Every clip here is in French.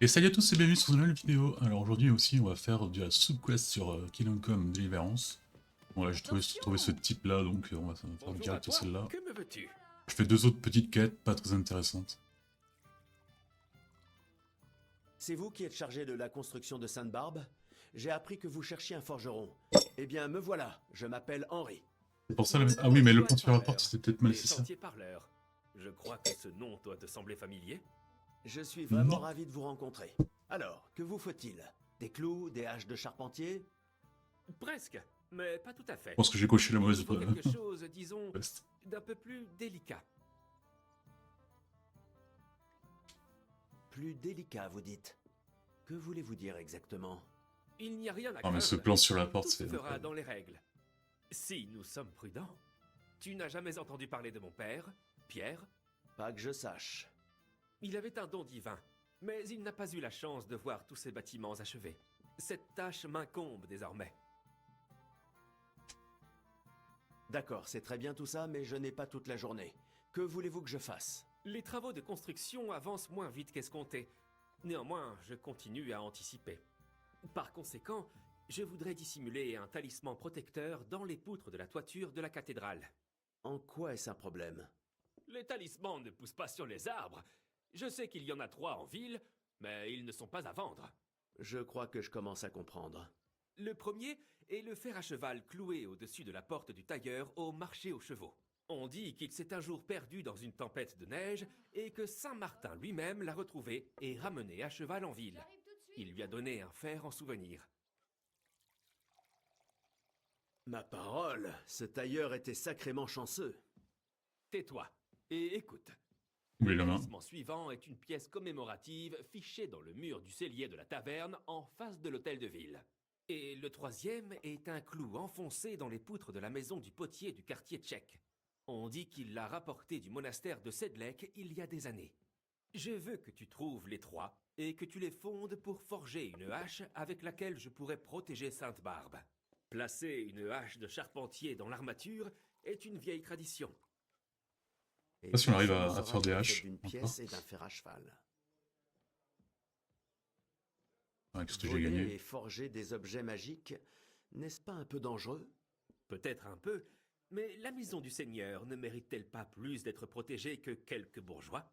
Et salut à tous et bienvenue sur une nouvelle vidéo. Alors aujourd'hui aussi on va faire de la sub-quest sur Kingdom Come Deliverance. Bon là j'ai trouvé ce type là donc on va faire direct celle-là. Que me veux-tu? Je fais deux autres petites quêtes pas très intéressantes. C'est vous qui êtes chargé de la construction de Sainte-Barbe? J'ai appris que vous cherchiez un forgeron. Eh bien me voilà, je m'appelle Henri. C'est pour ça la... Ah oui mais le plan sur la porte c'était peut-être mal c'est ça. Chantier parleur. Je crois que ce nom doit te sembler familier. Je suis vraiment Non. ravi de vous rencontrer. Alors, que vous faut-il? Des clous, des haches de charpentier? Presque, mais pas tout à fait. Je pense que j'ai coché la mauvaise Il faut quelque chose, disons, quest. d'un peu plus délicat. Plus délicat, vous dites. Que voulez-vous dire exactement? Il n'y a rien à Ah craindre. mais ce plan sur la porte Tout se c'est... fera dans les règles. Si nous sommes prudents. Tu n'as jamais entendu parler de mon père, Pierre? Pas que je sache. Il avait un don divin, mais il n'a pas eu la chance de voir tous ces bâtiments achevés. Cette tâche m'incombe désormais. D'accord, c'est très bien tout ça, mais je n'ai pas toute la journée. Que voulez-vous que je fasse? Les travaux de construction avancent moins vite qu'escompté. Néanmoins, je continue à anticiper. Par conséquent, je voudrais dissimuler un talisman protecteur dans les poutres de la toiture de la cathédrale. En quoi est-ce un problème? Les talismans ne poussent pas sur les arbres. Je sais qu'il y en a 3 en ville, mais ils ne sont pas à vendre. Je crois que je commence à comprendre. Le premier est le fer à cheval cloué au-dessus de la porte du tailleur au marché aux chevaux. On dit qu'il s'est un jour perdu dans une tempête de neige et que Saint Martin lui-même l'a retrouvé et ramené à cheval en ville. Il lui a donné un fer en souvenir. Ma parole, ce tailleur était sacrément chanceux. Tais-toi et écoute. Oui Le la main. talisman suivant est une pièce commémorative fichée dans le mur du cellier de la taverne en face de l'hôtel de ville. Et le troisième est un clou enfoncé dans les poutres de la maison du potier du quartier tchèque. On dit qu'il l'a rapporté du monastère de Sedlec il y a des années. Je veux que tu trouves les 3 et que tu les fondes pour forger une hache avec laquelle je pourrais protéger Sainte-Barbe. Placer une hache de charpentier dans l'armature est une vieille tradition. Et Pas si on arrive personne à ne faire des saura haches, d'une encore. pièce et d'un fer à cheval. Ouais, qu'est-ce que j'ai Voler gagné? et forger des objets magiques, n'est-ce pas un peu dangereux? Peut-être un peu, mais la maison du Seigneur ne mérite-t-elle pas plus d'être protégée que quelques bourgeois?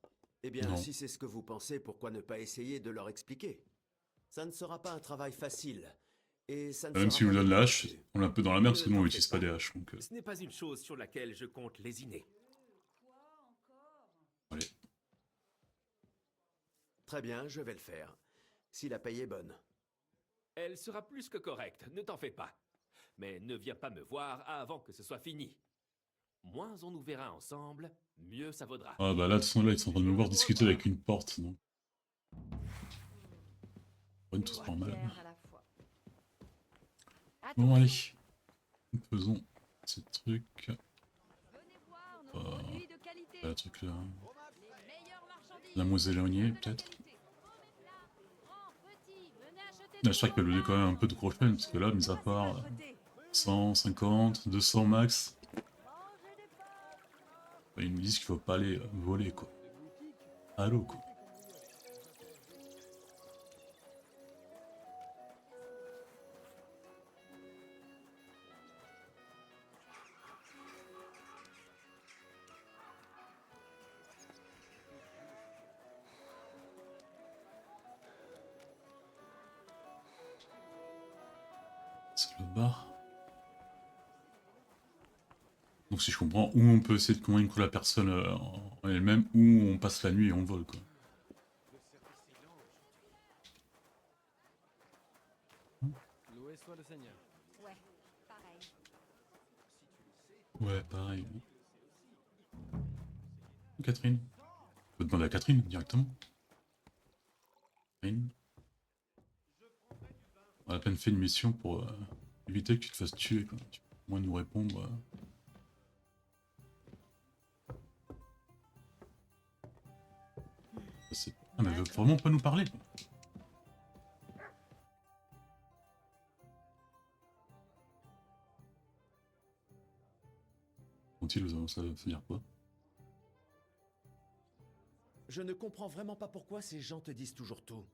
Eh bien, Non. si c'est ce que vous pensez, pourquoi ne pas essayer de leur expliquer? Ça ne sera pas un travail facile. Et ça ne Même sera si on pas nous donne la non hache, plus. on est un peu dans la merde parce que nous on Ne t'en n'utilise fais pas pas. des haches donc... Ce n'est pas une chose sur laquelle je compte lésiner. Allez. Très bien, je vais le faire. Si la paye est bonne. Elle sera plus que correcte, ne t'en fais pas. Mais ne viens pas me voir avant que ce soit fini. Moins on nous verra ensemble, mieux ça vaudra. Ah bah là de toute façon là ils sont en train de me voir discuter avec une porte donc... Bonne tous pas mal. Bon allez, faisons ces trucs. Le truc là. La mousseline peut-être. Là, je crois qu'il y a quand même un peu de gros fun parce que là, mis à part 150, 200 max, bah, ils nous disent qu'il faut pas aller voler quoi. Allô quoi. C'est le bar. Donc si je comprends, où on peut essayer de convaincre la personne en elle-même, ou on passe la nuit et on vole quoi. Loué soit le Seigneur. Ouais, pareil. Ouais, pareil. Catherine. On peut demander à Catherine directement. Catherine. On a à peine fait une mission pour éviter que tu te fasses tuer quoi. Tu peux au moins nous répondre. Ah, mais elle veut vraiment pas nous parler, quoi. Ont-ils, ça veut dire quoi? Je ne comprends vraiment pas pourquoi ces gens te disent toujours tout.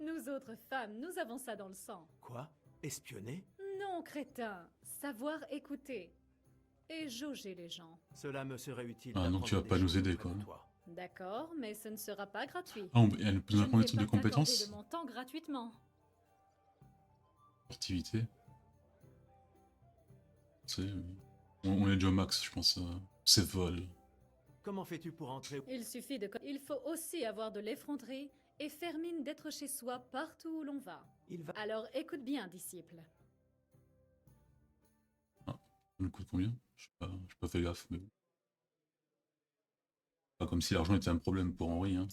Nous autres femmes, nous avons ça dans le sang. Quoi? Espionner? Non, crétin. Savoir écouter. Et jauger les gens. Cela me serait utile. Ah, donc tu vas d'apprendre pas des nous choses aider, auprès quoi. de toi. D'accord, mais ce ne sera pas gratuit. Ah, elle peut nous Je apprendre ne des vais trucs de pas t'accorder compétences? de mon temps gratuitement. Activité. C'est... on est déjà au max, je pense. C'est vol. Comment fais-tu pour entrer? Il suffit de... Il faut aussi avoir de l'effronterie et faire mine d'être chez soi partout où l'on va. Il va... Alors écoute bien, disciple. Ça nous coûte combien? J'ai pas fait gaffe, mais bon. Pas comme si l'argent était un problème pour Henri, hein.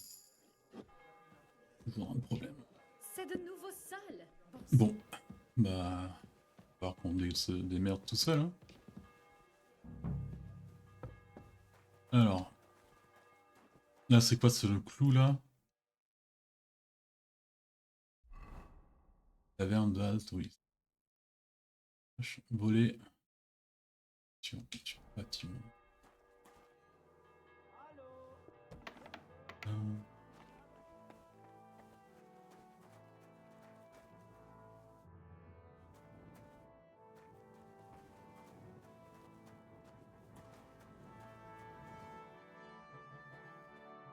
Toujours un problème. C'est de nouveau sale. Bon, bah... Par contre, on se démerde tout seul, hein. Alors... Là, c'est quoi, c'est le clou, là? Taverne de halte, oui. Voler. Bâtiment.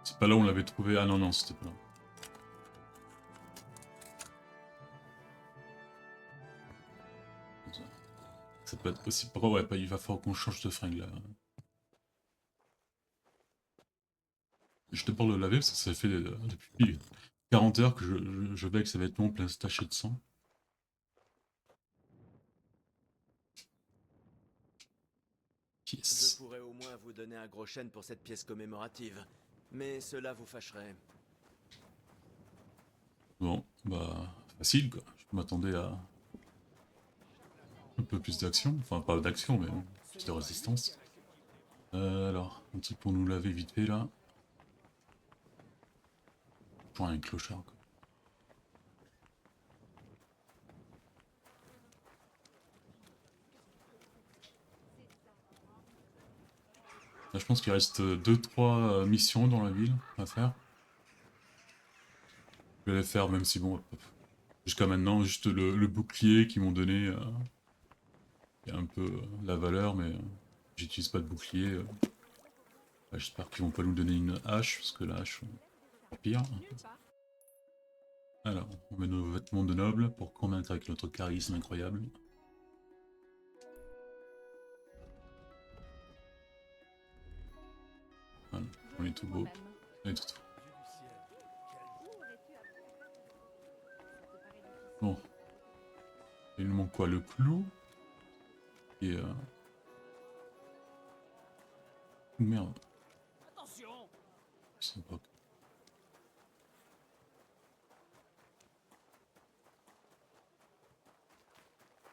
C'est pas là où on l'avait trouvé. Ah non, non, c'était pas là. Ça peut être possible. Pourquoi ouais, il va falloir qu'on change de fringue là. Je te parle de laver parce que ça fait depuis 40 heures que je vais avec ces vêtements plein tachés de sang. Je Yes. pourrais au moins vous donner un gros chêne pour cette pièce commémorative. Mais cela vous fâcherait. Bon, bah facile quoi. Je m'attendais à un peu plus d'action. Enfin pas d'action mais plus de résistance. Alors, un truc pour nous laver vite fait là. Toujours un clochard quoi. Là, je pense qu'il reste 2-3 missions dans la ville à faire. Je vais les faire même si bon, jusqu'à maintenant, juste le bouclier qu'ils m'ont donné, il y a un peu la valeur, mais j'utilise pas de bouclier. J'espère qu'ils vont pas nous donner une hache, parce que la hache, c'est pire. Alors, on met nos vêtements de noble pour convaincre avec notre charisme incroyable. Voilà, on est tout beau. On est tout. Bon. Il nous manque quoi? Le clou? Et merde. Attention! Sympa.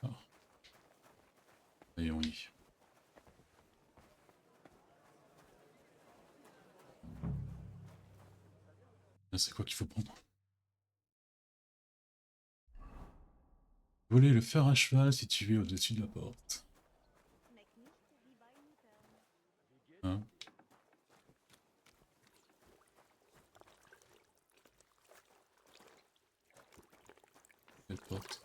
Ah. Allez, on y est. Là, c'est quoi qu'il faut prendre? Voler le fer à cheval situé au-dessus de la porte. Hein? Quelle porte?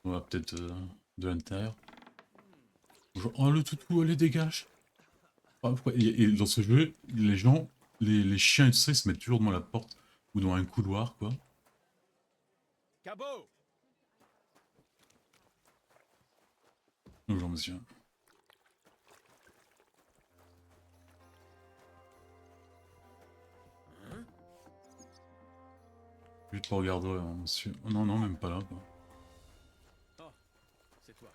On va peut-être de l'intérieur. Oh le toutou, allez dégage! Ah, pourquoi et dans ce jeu, les gens, les chiens et tout ça, ils se mettent toujours devant la porte ou dans un couloir, quoi. Cabot! Bonjour monsieur. Juste pour regarder, monsieur. Oh, non, non, même pas là, quoi. Oh, c'est toi.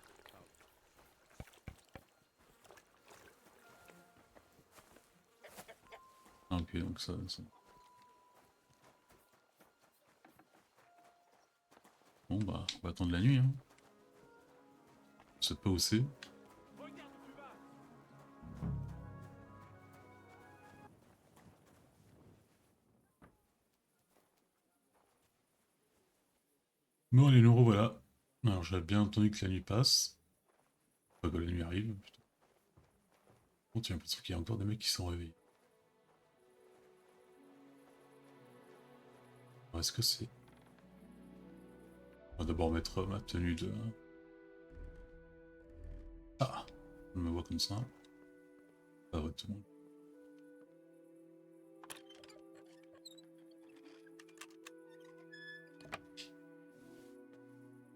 Ah, ok, donc ça... Bon bah, on va attendre la nuit, hein. sais pas où c'est. Bon, allez, nous revoilà. Alors, j'avais bien entendu que la nuit passe. Pas que la nuit arrive, putain. Bon, j'ai l'impression qu'il y a encore des mecs qui sont réveillés. Alors, est-ce que c'est... On va d'abord mettre ma tenue de... Ah! On me voit comme ça. Pas vrai, tout le monde.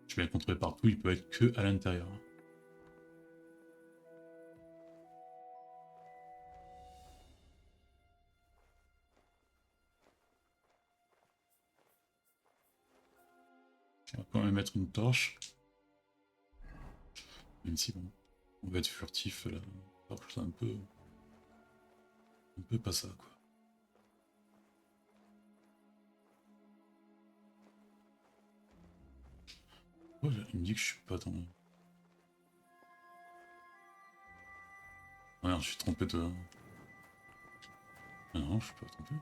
Je vais bien contrôler partout, il peut être que à l'intérieur. On va quand même mettre une torche. Même si bon, on va être furtif là. Alors que c'est un peu pas ça quoi. Oh, il me dit que je suis pas dans... Ah non, je suis trompé de... Ah non, je suis pas trompé.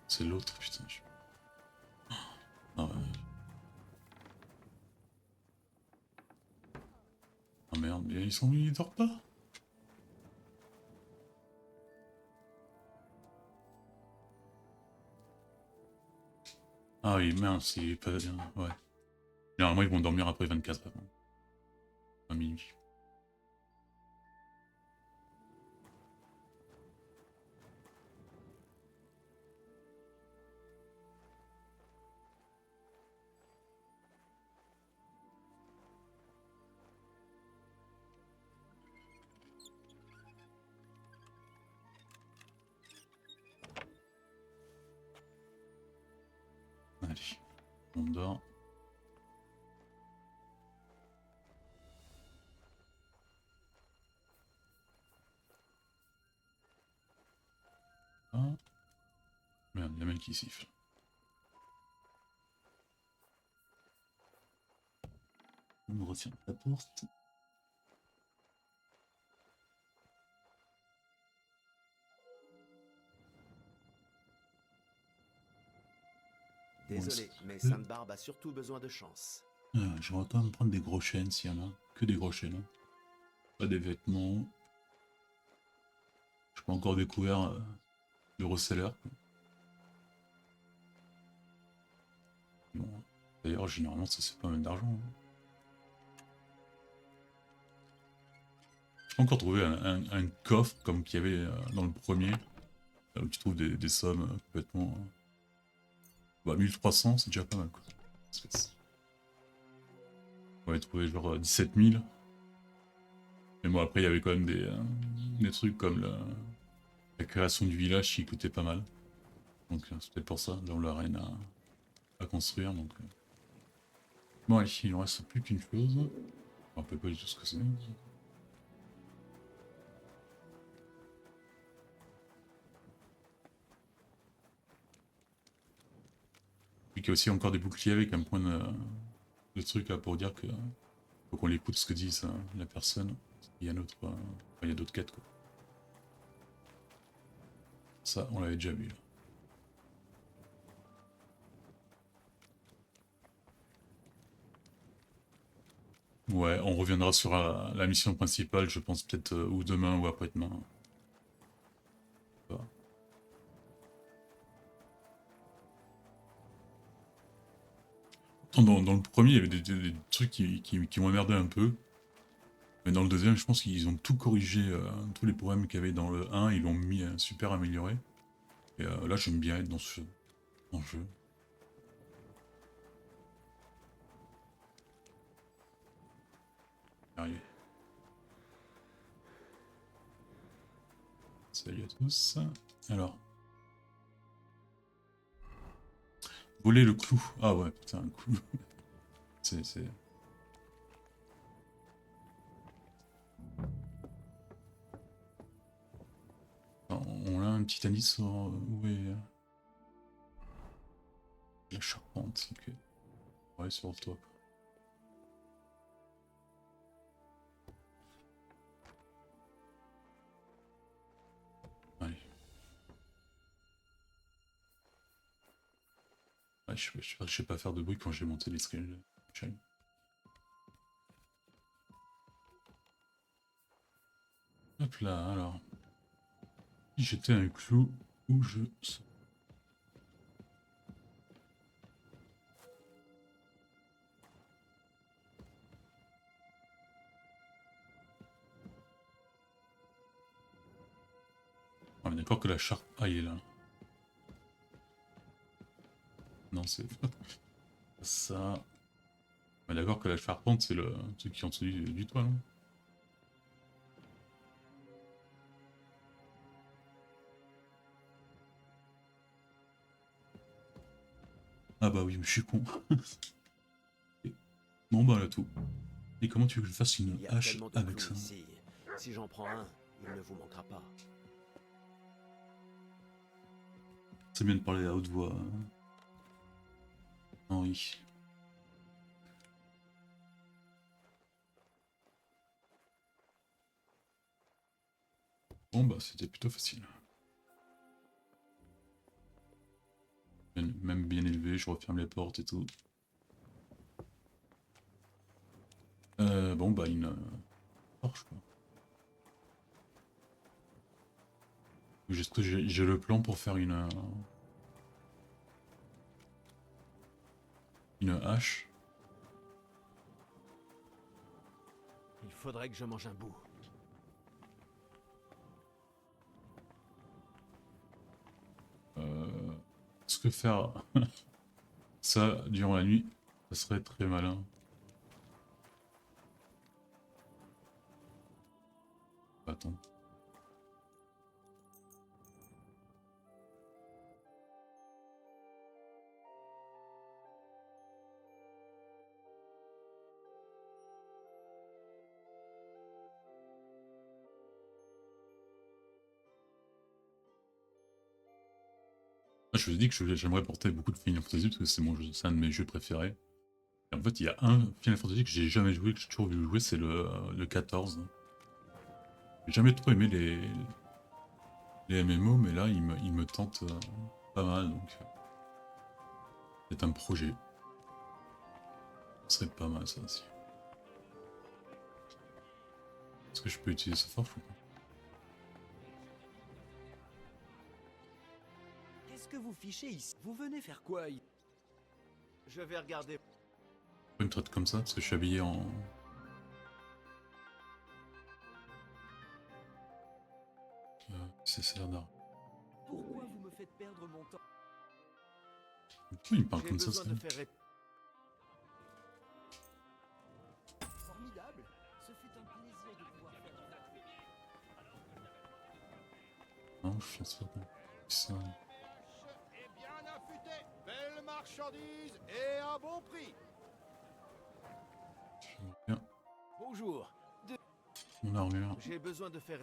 C'est l'autre, putain. Ah ouais. Ah merde, mais ils dorment pas. Ah oui, mince, il est pas bien. Ouais. Généralement, ils vont dormir après 24 heures. À minuit. Allez, on dort. Ah. Merde, il y a un mec qui siffle. On me retient la porte. Désolé, mais Sainte-Barbe a surtout besoin de chance. J'aimerais quand même prendre des gros chaînes s'il y en a. Que des gros chaînes. Hein. Pas des vêtements. Je pas encore découvert le reseller. Bon. D'ailleurs, généralement, ça c'est pas mal d'argent. Hein. J'ai pas encore trouvé un coffre comme qu'il y avait dans le premier. Là où tu trouves des sommes complètement... Bah 1300, c'est déjà pas mal quoi. On va trouver genre 17 000. Mais bon, après, il y avait quand même des trucs comme la création du village qui coûtait pas mal. Donc c'est peut-être pour ça. Là, on l'a rien à construire. Donc, bon, allez, il ne reste plus qu'une chose. Je me rappelle pas du tout ce que c'est. Puis qu'il y a aussi encore des boucliers avec un point de truc là pour dire que faut qu'on écoute ce que dit la personne. Il y a il y a d'autres quêtes quoi. Ça, on l'avait déjà vu là. Ouais, on reviendra sur la mission principale, je pense peut-être ou demain ou après-demain. Voilà. Dans le premier, il y avait des trucs qui m'ont emmerdé un peu. Mais dans le deuxième, je pense qu'ils ont tout corrigé, tous les problèmes qu'il y avait dans le 1, ils l'ont mis super amélioré. Et là, j'aime bien être dans ce jeu. Arrivé. Salut à tous. Alors. Voler le clou. Ah ouais, putain, un clou. c'est... On a un petit indice sur où est la charpente. Ok. Ouais, sur le toit. je sais pas faire de bruit quand j'ai monté l'escalier. Hop là, alors. Si j'étais un clou, où je... On est d'accord que la charte... Ah, il est là. Non, c'est... ça... On est d'accord que la charpente, c'est le truc qui est en dessous du toit, non? Ah bah oui, mais je suis con. Bon bah là tout. Et comment tu veux que je fasse Il une y a hache tellement de avec clous ça? ici. Si j'en prends un, il ne vous manquera pas. C'est bien de parler à haute voix. Hein. Henri. Bon bah c'était plutôt facile. Même bien élevé, je referme les portes et tout. Bon bah une porche quoi. J'ai le plan pour faire une hache. Il faudrait que je mange un bout. Est-ce que faire ça durant la nuit, ça serait très malin. Attends. Je vous ai dit que j'aimerais porter beaucoup de Final Fantasy parce que c'est un de mes jeux préférés. Et en fait, il y a un Final Fantasy que j'ai jamais joué, que j'ai toujours voulu jouer, c'est le 14. J'ai jamais trop aimé les MMO, mais là, il me tente pas mal, donc c'est un projet. Ce serait pas mal ça aussi. Est-ce que je peux utiliser ce forge ou pas? Qu'est-ce que vous fichez ici? Vous venez faire quoi? Je vais regarder. Pourquoi il me traite comme ça? Parce que je suis habillé en... c'est ça d'art. Pourquoi vous me faites perdre mon temps? Pourquoi il me parle J'ai comme ça, besoin ça? de faire... Formidable. Ce fut un plaisir de pouvoir faire... Non, je pense pas. Ça... Et bien affûté, belle marchandise et à bon prix. Bien. Bonjour. Mon armure. J'ai besoin de faire...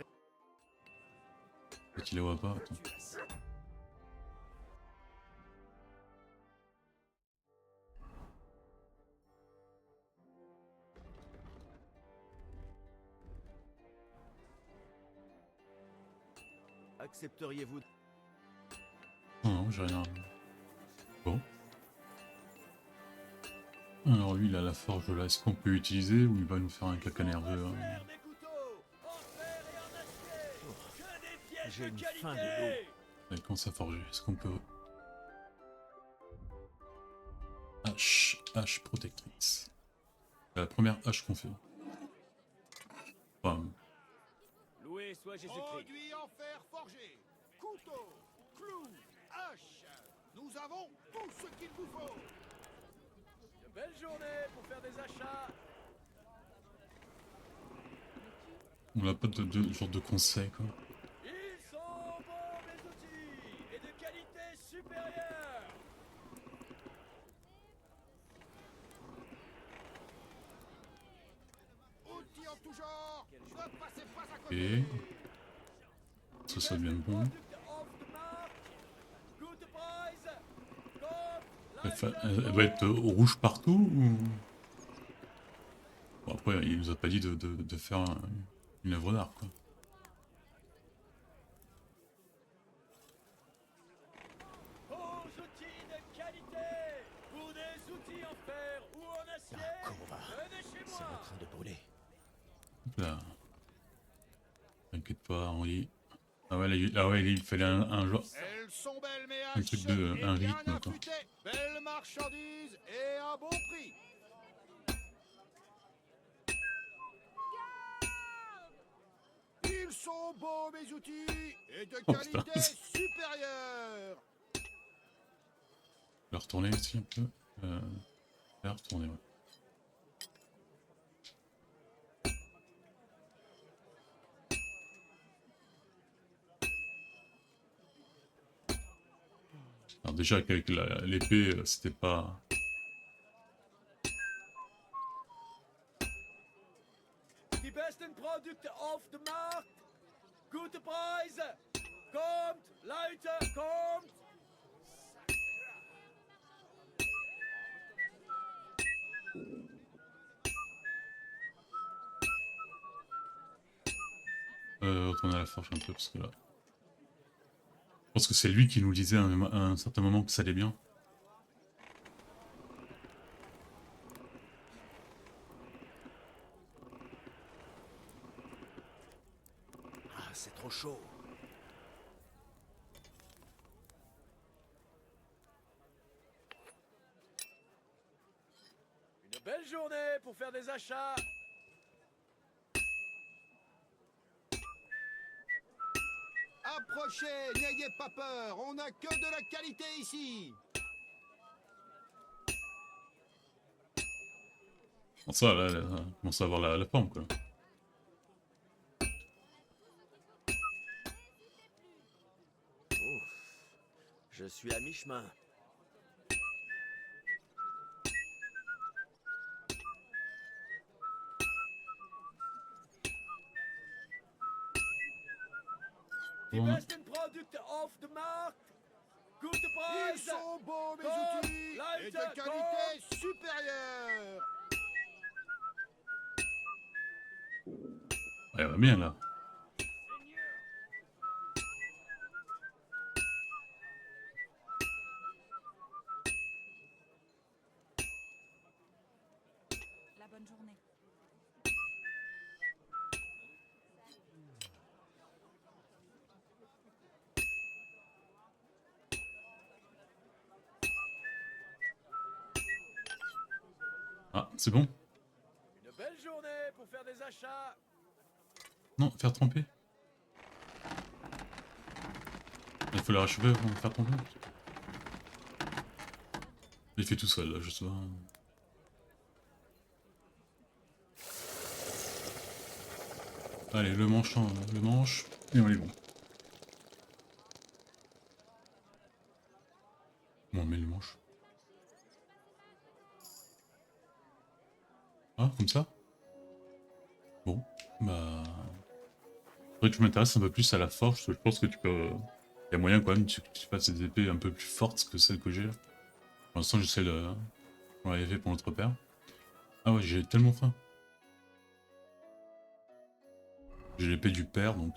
Peut-être qu'il la voit pas. Attends. Accepteriez-vous... Non, j'ai rien. Bon. Alors lui, il a la forge là. Est-ce qu'on peut utiliser ou il va nous faire un caca nerveux hein? Des couteaux, en fer et en acier. Que des pièces J'ai de une faim de qualité. Elle commence à forger. Est-ce qu'on peut... Hache protectrice. C'est la première hache qu'on fait. Enfin, Loué soit Jésus-Christ. Produits en fer forgé, couteaux, clous, haches. Nous avons tout ce qu'il vous faut. De belles journées pour faire des achats. on n'a pas de genre de conseil quoi. Ils sont bons mes outils et de qualité supérieure. Outils en tout genre. Ne passez pas à côté. Et... ça devient bon. Elle doit être au rouge partout ou... Bon après il nous a pas dit de faire une œuvre d'art quoi. Aux outils de qualité. C'est en train de brûler. Hop là. T'inquiète pas, Henri. Ah ouais, il fallait un genre. Elles sont belles, mes Un haches, truc de- et un bien rythme, quoi. affûtées. Belle marchandise et un bon prix. Ils sont beaux, mes outils, et de Oh, qualité putain. supérieure. Je vais retourner aussi un peu. Je vais retourner, ouais. Alors déjà qu'avec l'épée, c'était pas... Die besten Produkte auf dem Markt. Gute Preise. Kommt, Leute, kommt. Retourner à la forge un peu parce que là... Je pense que c'est lui qui nous disait à un certain moment que ça allait bien. Ah, c'est trop chaud. Une belle journée pour faire des achats. Approchez, n'ayez pas peur, on n'a que de la qualité ici. Bon ça, là, on commence à avoir la forme, quoi. Ouf. Je suis à mi-chemin. Die Bon. besten Produkte auf dem Markt. Gute Ils Preise. sont beaux, mes Comme outils, et Leute, de qualité supérieure. Ouais, elle va bien, là. La bonne journée. Ah, c'est bon? Une belle journée pour faire des achats. Non, faire tremper. Il faut la rachever avant de faire tremper. Il fait tout seul, là, je sais pas. Allez, le manche, et on est bon. Bon, on met le manche. Ah, comme ça? Bon, bah... Faudrait que je m'intéresse un peu plus à la forge, parce que je pense que tu peux... Il y a moyen quand même que tu fasses des épées un peu plus fortes que celles que j'ai là. Pour l'instant, j'essaie de... On l'avait fait pour notre père. Ah ouais, j'ai tellement faim. J'ai l'épée du père, donc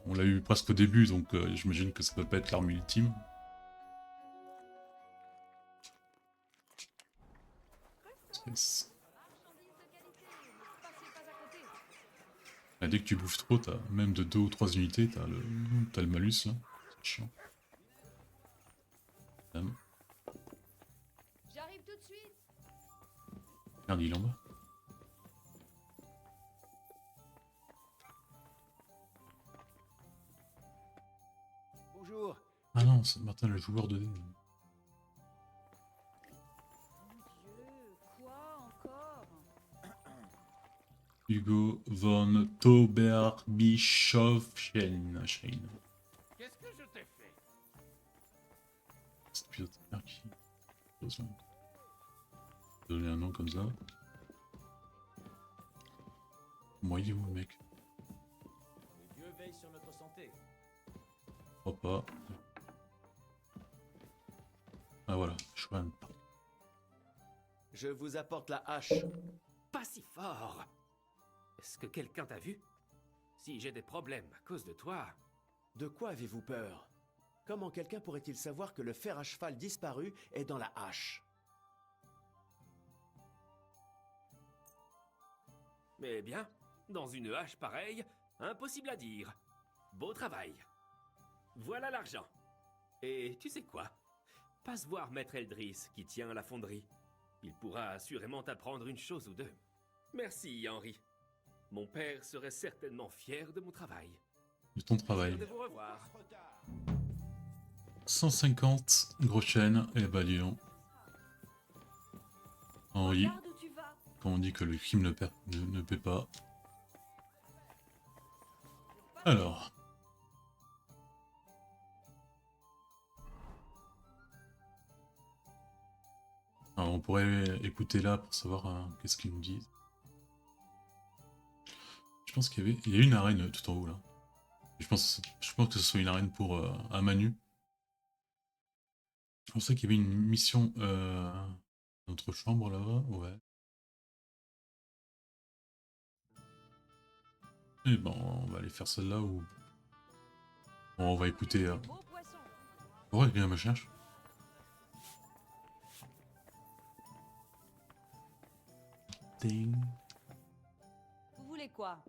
on l'a eu presque au début, donc j'imagine que ça peut pas être l'arme ultime. Yes. Ah, dès que tu bouffes trop, t'as même de 2 ou 3 unités, t'as le malus là. C'est chiant. Dame. J'arrive tout de suite. Merde, il est en bas. Bonjour. Ah non, c'est Martin le joueur de dés. Mon Dieu, quoi encore? Hugo von Tauberbischoffchen. Qu'est-ce que je t'ai fait? C'est pilote de mer qui... Donner un nom comme ça. Moi, il est où le mec? Les dieux veillent sur notre santé. Je crois pas. Ah voilà, Schwann. Je vous apporte la hache. Pas si fort. Est-ce que quelqu'un t'a vu? Si j'ai des problèmes à cause de toi... De quoi avez-vous peur? Comment quelqu'un pourrait-il savoir que le fer à cheval disparu est dans la hache? Mais bien, dans une hache pareille, impossible à dire. Beau travail. Voilà l'argent. Et tu sais quoi? Passe voir Maître Eldris qui tient la fonderie. Il pourra assurément t'apprendre une chose ou deux. Merci, Henri. Mon père serait certainement fier de mon travail. De ton travail. Plaisir de vous revoir. 150 gros chaînes, et bah dis donc. Henri, Regarde où tu vas. quand on dit que le crime ne paie pas. Alors. Alors, on pourrait écouter là pour savoir qu'est-ce qu'ils nous disent. Je pense qu'il y a une arène tout en haut là. Je pense que ce soit une arène pour un Manu. Je pensais qu'il y avait une mission dans notre chambre là-bas, ouais. Et ben on va aller faire celle-là ou... Bon, on va écouter... Beau poisson. Ouais, quelqu'un me cherche. Ding. Vous voulez quoi?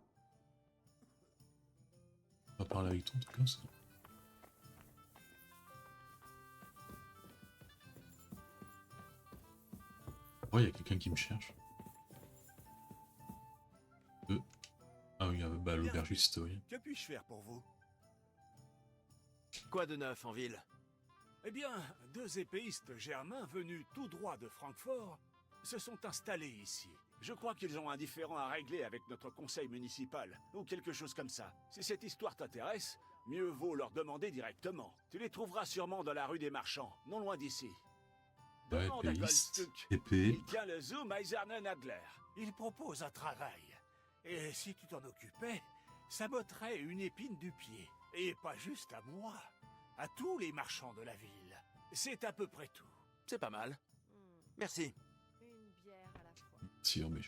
On va parler avec toi en tout cas. Ça. Ouais, il y a quelqu'un qui me cherche. Ah oui, bah l'aubergiste, oui. Que puis-je faire pour vous? Quoi de neuf en ville? Eh bien, deux épéistes germains venus tout droit de Francfort se sont installés ici. Je crois qu'ils ont un différend à régler avec notre conseil municipal, ou quelque chose comme ça. Si cette histoire t'intéresse, mieux vaut leur demander directement. Tu les trouveras sûrement dans la rue des Marchands, non loin d'ici. Ouais, Demande à épéiste, Goldstuck. épée. Il tient le Zoom Eisernen Adler. Il propose un travail. Et si tu t'en occupais, ça botterait une épine du pied. Et pas juste à moi, à tous les marchands de la ville. C'est à peu près tout. C'est pas mal. Merci. Une bière à la fois. Si, mais...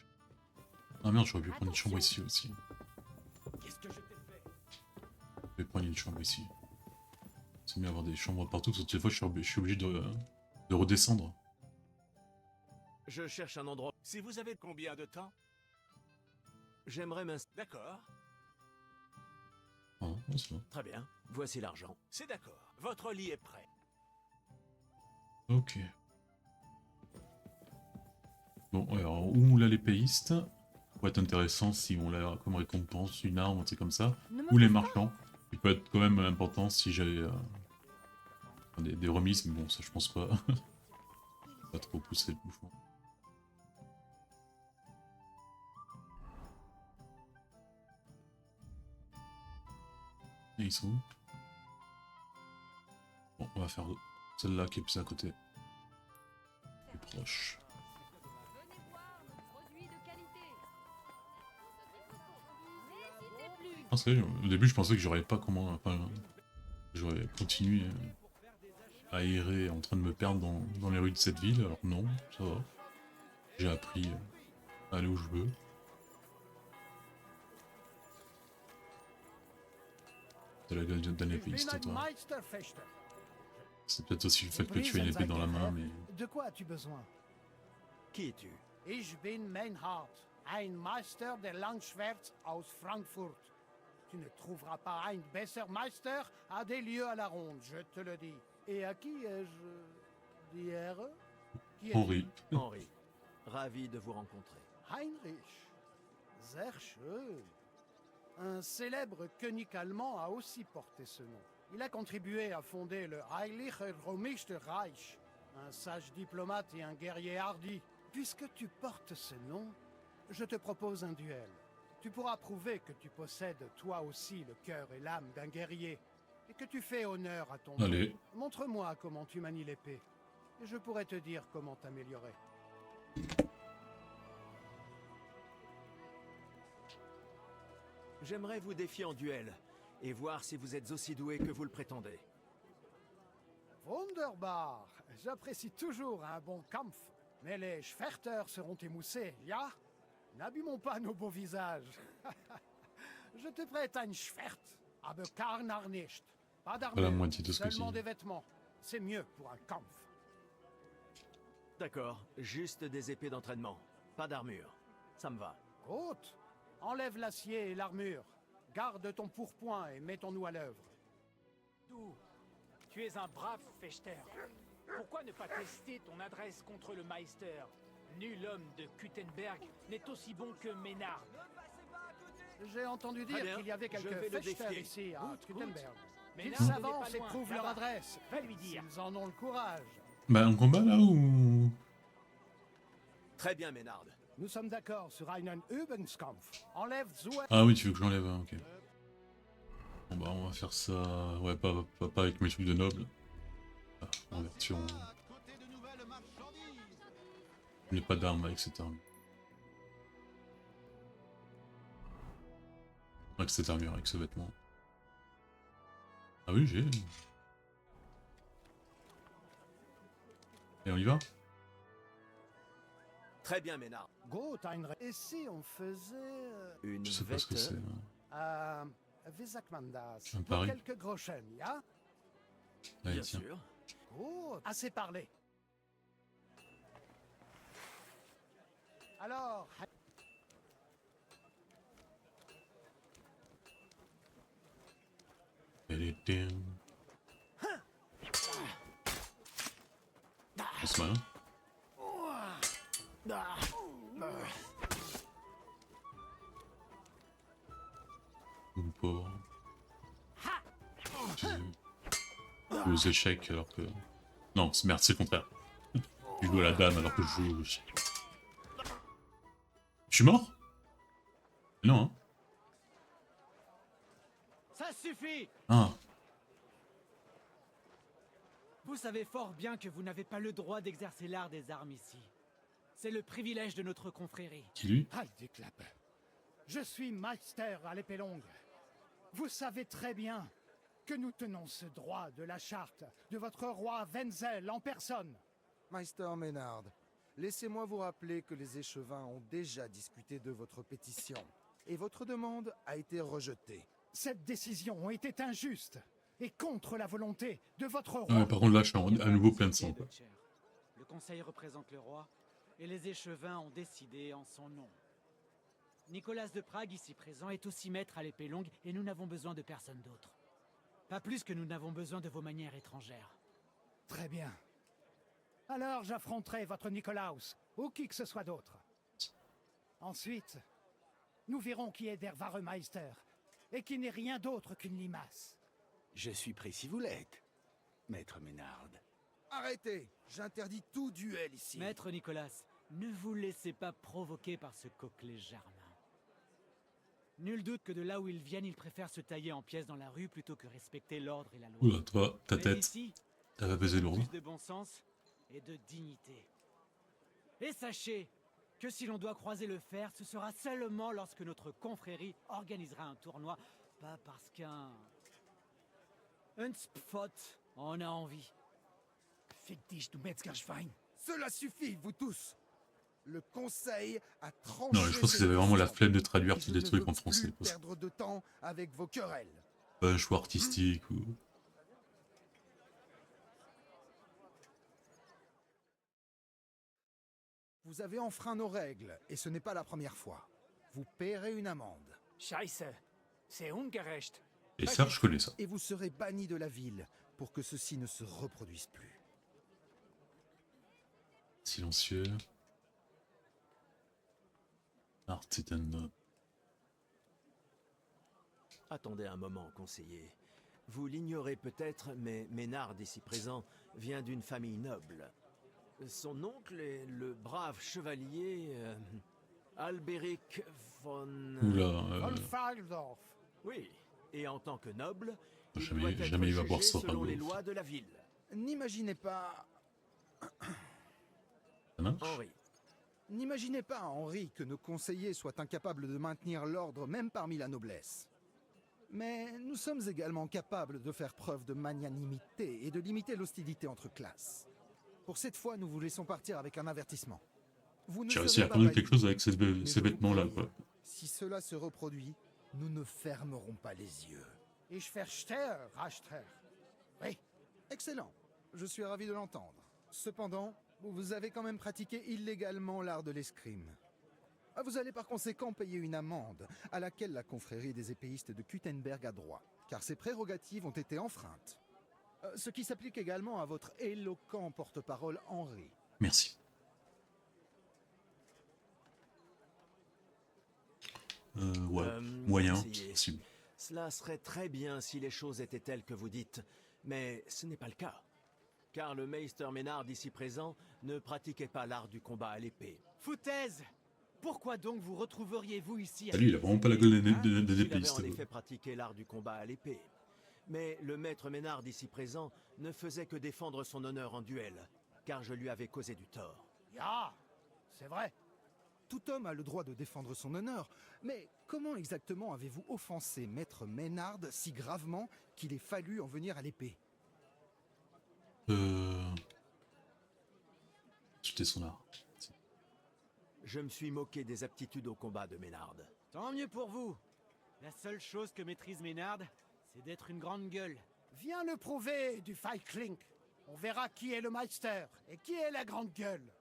Ah merde, j'aurais pu prendre une chambre ici aussi. Qu'est-ce que je t'ai fait? Je vais prendre une chambre ici. C'est mieux d'avoir des chambres partout, parce que des fois je suis obligé de redescendre. Je cherche un endroit. Si vous avez combien de temps? J'aimerais m'installer. D'accord, Ah, non, c'est bon. Très bien. Voici l'argent. c'est d'accord. Votre lit est prêt. Ok. Bon, alors, où l'a l'épéiste? Pourrait être intéressant si on l'a comme récompense, une arme, un truc comme ça. Ne me Ou les touche pas. marchands. Il peut être quand même important si j'avais des remises, mais bon, ça je pense pas. Pas trop pousser le bouchon. Et ils sont où? Bon, on va faire celle-là qui est plus à côté. Plus proche. Venez boire nos produits de qualité. N'hésitez plus. Ah, c'est vrai, au début je pensais que j'aurais pas comment... Enfin, j'aurais continué à errer en train de me perdre dans les rues de cette ville, alors non, ça va. J'ai appris à aller où je veux. C'est la gueule d'un épéiste, toi. Meisterfechter. C'est peut-être aussi le fait que tu aies une épée dans la main, mais... De quoi as-tu besoin? Qui es-tu? Ich bin Meinhard, ein Meister der Langschwerts aus Frankfurt. Tu ne trouveras pas un besser Meister à des lieux à la ronde, je te le dis. Et à qui ai-je dire? Qui es-tu? Henri. Henri. Ravi de vous rencontrer. Heinrich. Sehr schön. Un célèbre König allemand a aussi porté ce nom. Il a contribué à fonder le Heilige Römische Reich. Un sage diplomate et un guerrier hardi. Puisque tu portes ce nom, je te propose un duel. Tu pourras prouver que tu possèdes toi aussi le cœur et l'âme d'un guerrier, et que tu fais honneur à ton nom. Allez. Montre-moi comment tu manies l'épée, et je pourrai te dire comment t'améliorer. J'aimerais vous défier en duel, et voir si vous êtes aussi doué que vous le prétendez. Wunderbar! J'apprécie toujours un bon Kampf. Mais les Schwerter seront émoussés, ja? N'abîmons pas nos beaux visages. Je te prête un Schwert, aber keiner nicht. Pas Pas la d'armure, moitié de ce que seulement c'est. des vêtements. C'est mieux pour un Kampf. D'accord, juste des épées d'entraînement. Pas d'armure. Ça me va. Gut, enlève l'acier et l'armure. Garde ton pourpoint et mettons-nous à l'œuvre. D'où tu es un brave fechter. Pourquoi ne pas tester ton adresse contre le Meister? Nul homme de Kuttenberg n'est aussi bon que Ménard. J'ai entendu Très dire bien, qu'il y avait je vais quelques le fechters défier. ici à Good, Kuttenberg. Mais Qu'ils là, on n'est s'avancent pas et loin, prouvent leur là-bas. adresse. Va lui dire. S'ils en ont le courage. Bah, en combat là ou. Très bien, Ménard. Nous sommes d'accord sur einen Übungskampf. Enlève Zoé. Ah oui, tu veux que j'enlève, ok. Bon bah, on va faire ça. Ouais, pas avec mes trucs de noble. Ah, en vertu, on. Je n'ai pas d'armes avec cette arme. Avec cette armure, avec ce vêtement. Ah oui, j'ai. Et on y va? Très bien, Ménard. Gut, Et si on faisait Une Je sais pas ce que c'est. Visakmandas Un pour pari. quelques groschen, ya? Allez, Bien tiens. sûr. Gut, assez parlé. Alors, Elle est dingue. C'est malin. Ou pauvre. Aux échecs alors que... Non, merde, c'est le contraire. Je joue à la dame alors que je joue aux échecs. Je suis mort? Non, hein. Ça suffit! Ah, Vous savez fort bien que vous n'avez pas le droit d'exercer l'art des armes ici. C'est le privilège de notre confrérie. qui lui? Heideklappe. Je suis Meister à l'épée longue. Vous savez très bien que nous tenons ce droit de la charte de votre roi Wenzel en personne. Meister Ménard, laissez-moi vous rappeler que les échevins ont déjà discuté de votre pétition, et votre demande a été rejetée. Cette décision était injuste et contre la volonté de votre roi. Ah ouais, par contre là, je suis à nouveau plein de sang, quoi. Le conseil représente le roi, et les échevins ont décidé en son nom. Nicolas de Prague, ici présent, est aussi maître à l'épée longue, et nous n'avons besoin de personne d'autre. Pas plus que nous n'avons besoin de vos manières étrangères. Très bien. Alors j'affronterai votre Nikolaus, ou qui que ce soit d'autre. Ensuite, nous verrons qui est der wahre Meister, et qui n'est rien d'autre qu'une limace. Je suis prêt si vous l'êtes, maître Ménard. Arrêtez! J'interdis tout duel ici. Maître Nicolas, ne vous laissez pas provoquer par ce coquelet germain. Nul doute que de là où ils viennent, ils préfèrent se tailler en pièces dans la rue plutôt que respecter l'ordre et la loi. Oula, toi, ta Mais tête, ici, elle va peser lourd. plus de bon sens et de dignité. Et sachez que si l'on doit croiser le fer, ce sera seulement lorsque notre confrérie organisera un tournoi, pas parce qu'un spot en a envie. Fick dich, du Metzgerschwein. Cela suffit, vous tous! Le conseil a tranché. Non, mais je pense qu'ils avaient vraiment la flemme de traduire tous les trucs en français. Plus perdre de temps avec vos querelles. Pas un choix artistique ou... Vous avez enfreint nos règles, et ce n'est pas la première fois. Vous paierez une amende. Scheiße, c'est ungerecht. Et ça, je connais ça. Et vous serez banni de la ville pour que ceci ne se reproduise plus. Silencieux. Artisan. Attendez un moment, conseiller. Vous l'ignorez peut-être, mais Ménard, ici présent, vient d'une famille noble. Son oncle est le brave chevalier Alberic von... Oula, Von Faldorf. Oui, et en tant que noble, il Jamais- doit être jamais il va boire jugé ça, selon les Faldorf. lois de la ville. N'imaginez pas... ça marche? Henri, N'imaginez pas, Henri, que nos conseillers soient incapables de maintenir l'ordre même parmi la noblesse. Mais nous sommes également capables de faire preuve de magnanimité et de limiter l'hostilité entre classes. Pour cette fois, nous vous laissons partir avec un avertissement. Vous ne J'ai serez réussi à pas apprendre bannis, quelque chose avec ces mais je vous vêtements-là, préviens, quoi. Si cela se reproduit, nous ne fermerons pas les yeux. Ich verstehe, Rachter. Oui. Excellent. Je suis ravi de l'entendre. Cependant, vous avez quand même pratiqué illégalement l'art de l'escrime. Vous allez par conséquent payer une amende, à laquelle la confrérie des épéistes de Kuttenberg a droit, car ses prérogatives ont été enfreintes. Ce qui s'applique également à votre éloquent porte-parole Henri. Merci. Ouais, moyen, conseiller, c'est possible. Cela serait très bien si les choses étaient telles que vous dites, mais ce n'est pas le cas. Car le Meister Ménard ici présent ne pratiquait pas l'art du combat à l'épée. Foutaise! Pourquoi donc vous retrouveriez-vous ici Ah, lui, il a vraiment pas la gueule des Il avait épéistes. en effet pratiqué l'art du combat à l'épée. Mais le maître Ménard ici présent ne faisait que défendre son honneur en duel, car je lui avais causé du tort. Ya, c'est vrai. Tout homme a le droit de défendre son honneur, mais comment exactement avez-vous offensé maître Ménard si gravement qu'il ait fallu en venir à l'épée? C'était son art. Je me suis moqué des aptitudes au combat de Ménard. Tant mieux pour vous. La seule chose que maîtrise Ménard, c'est d'être une grande gueule. Viens le prouver du Feigling. On verra qui est le Meister et qui est la grande gueule.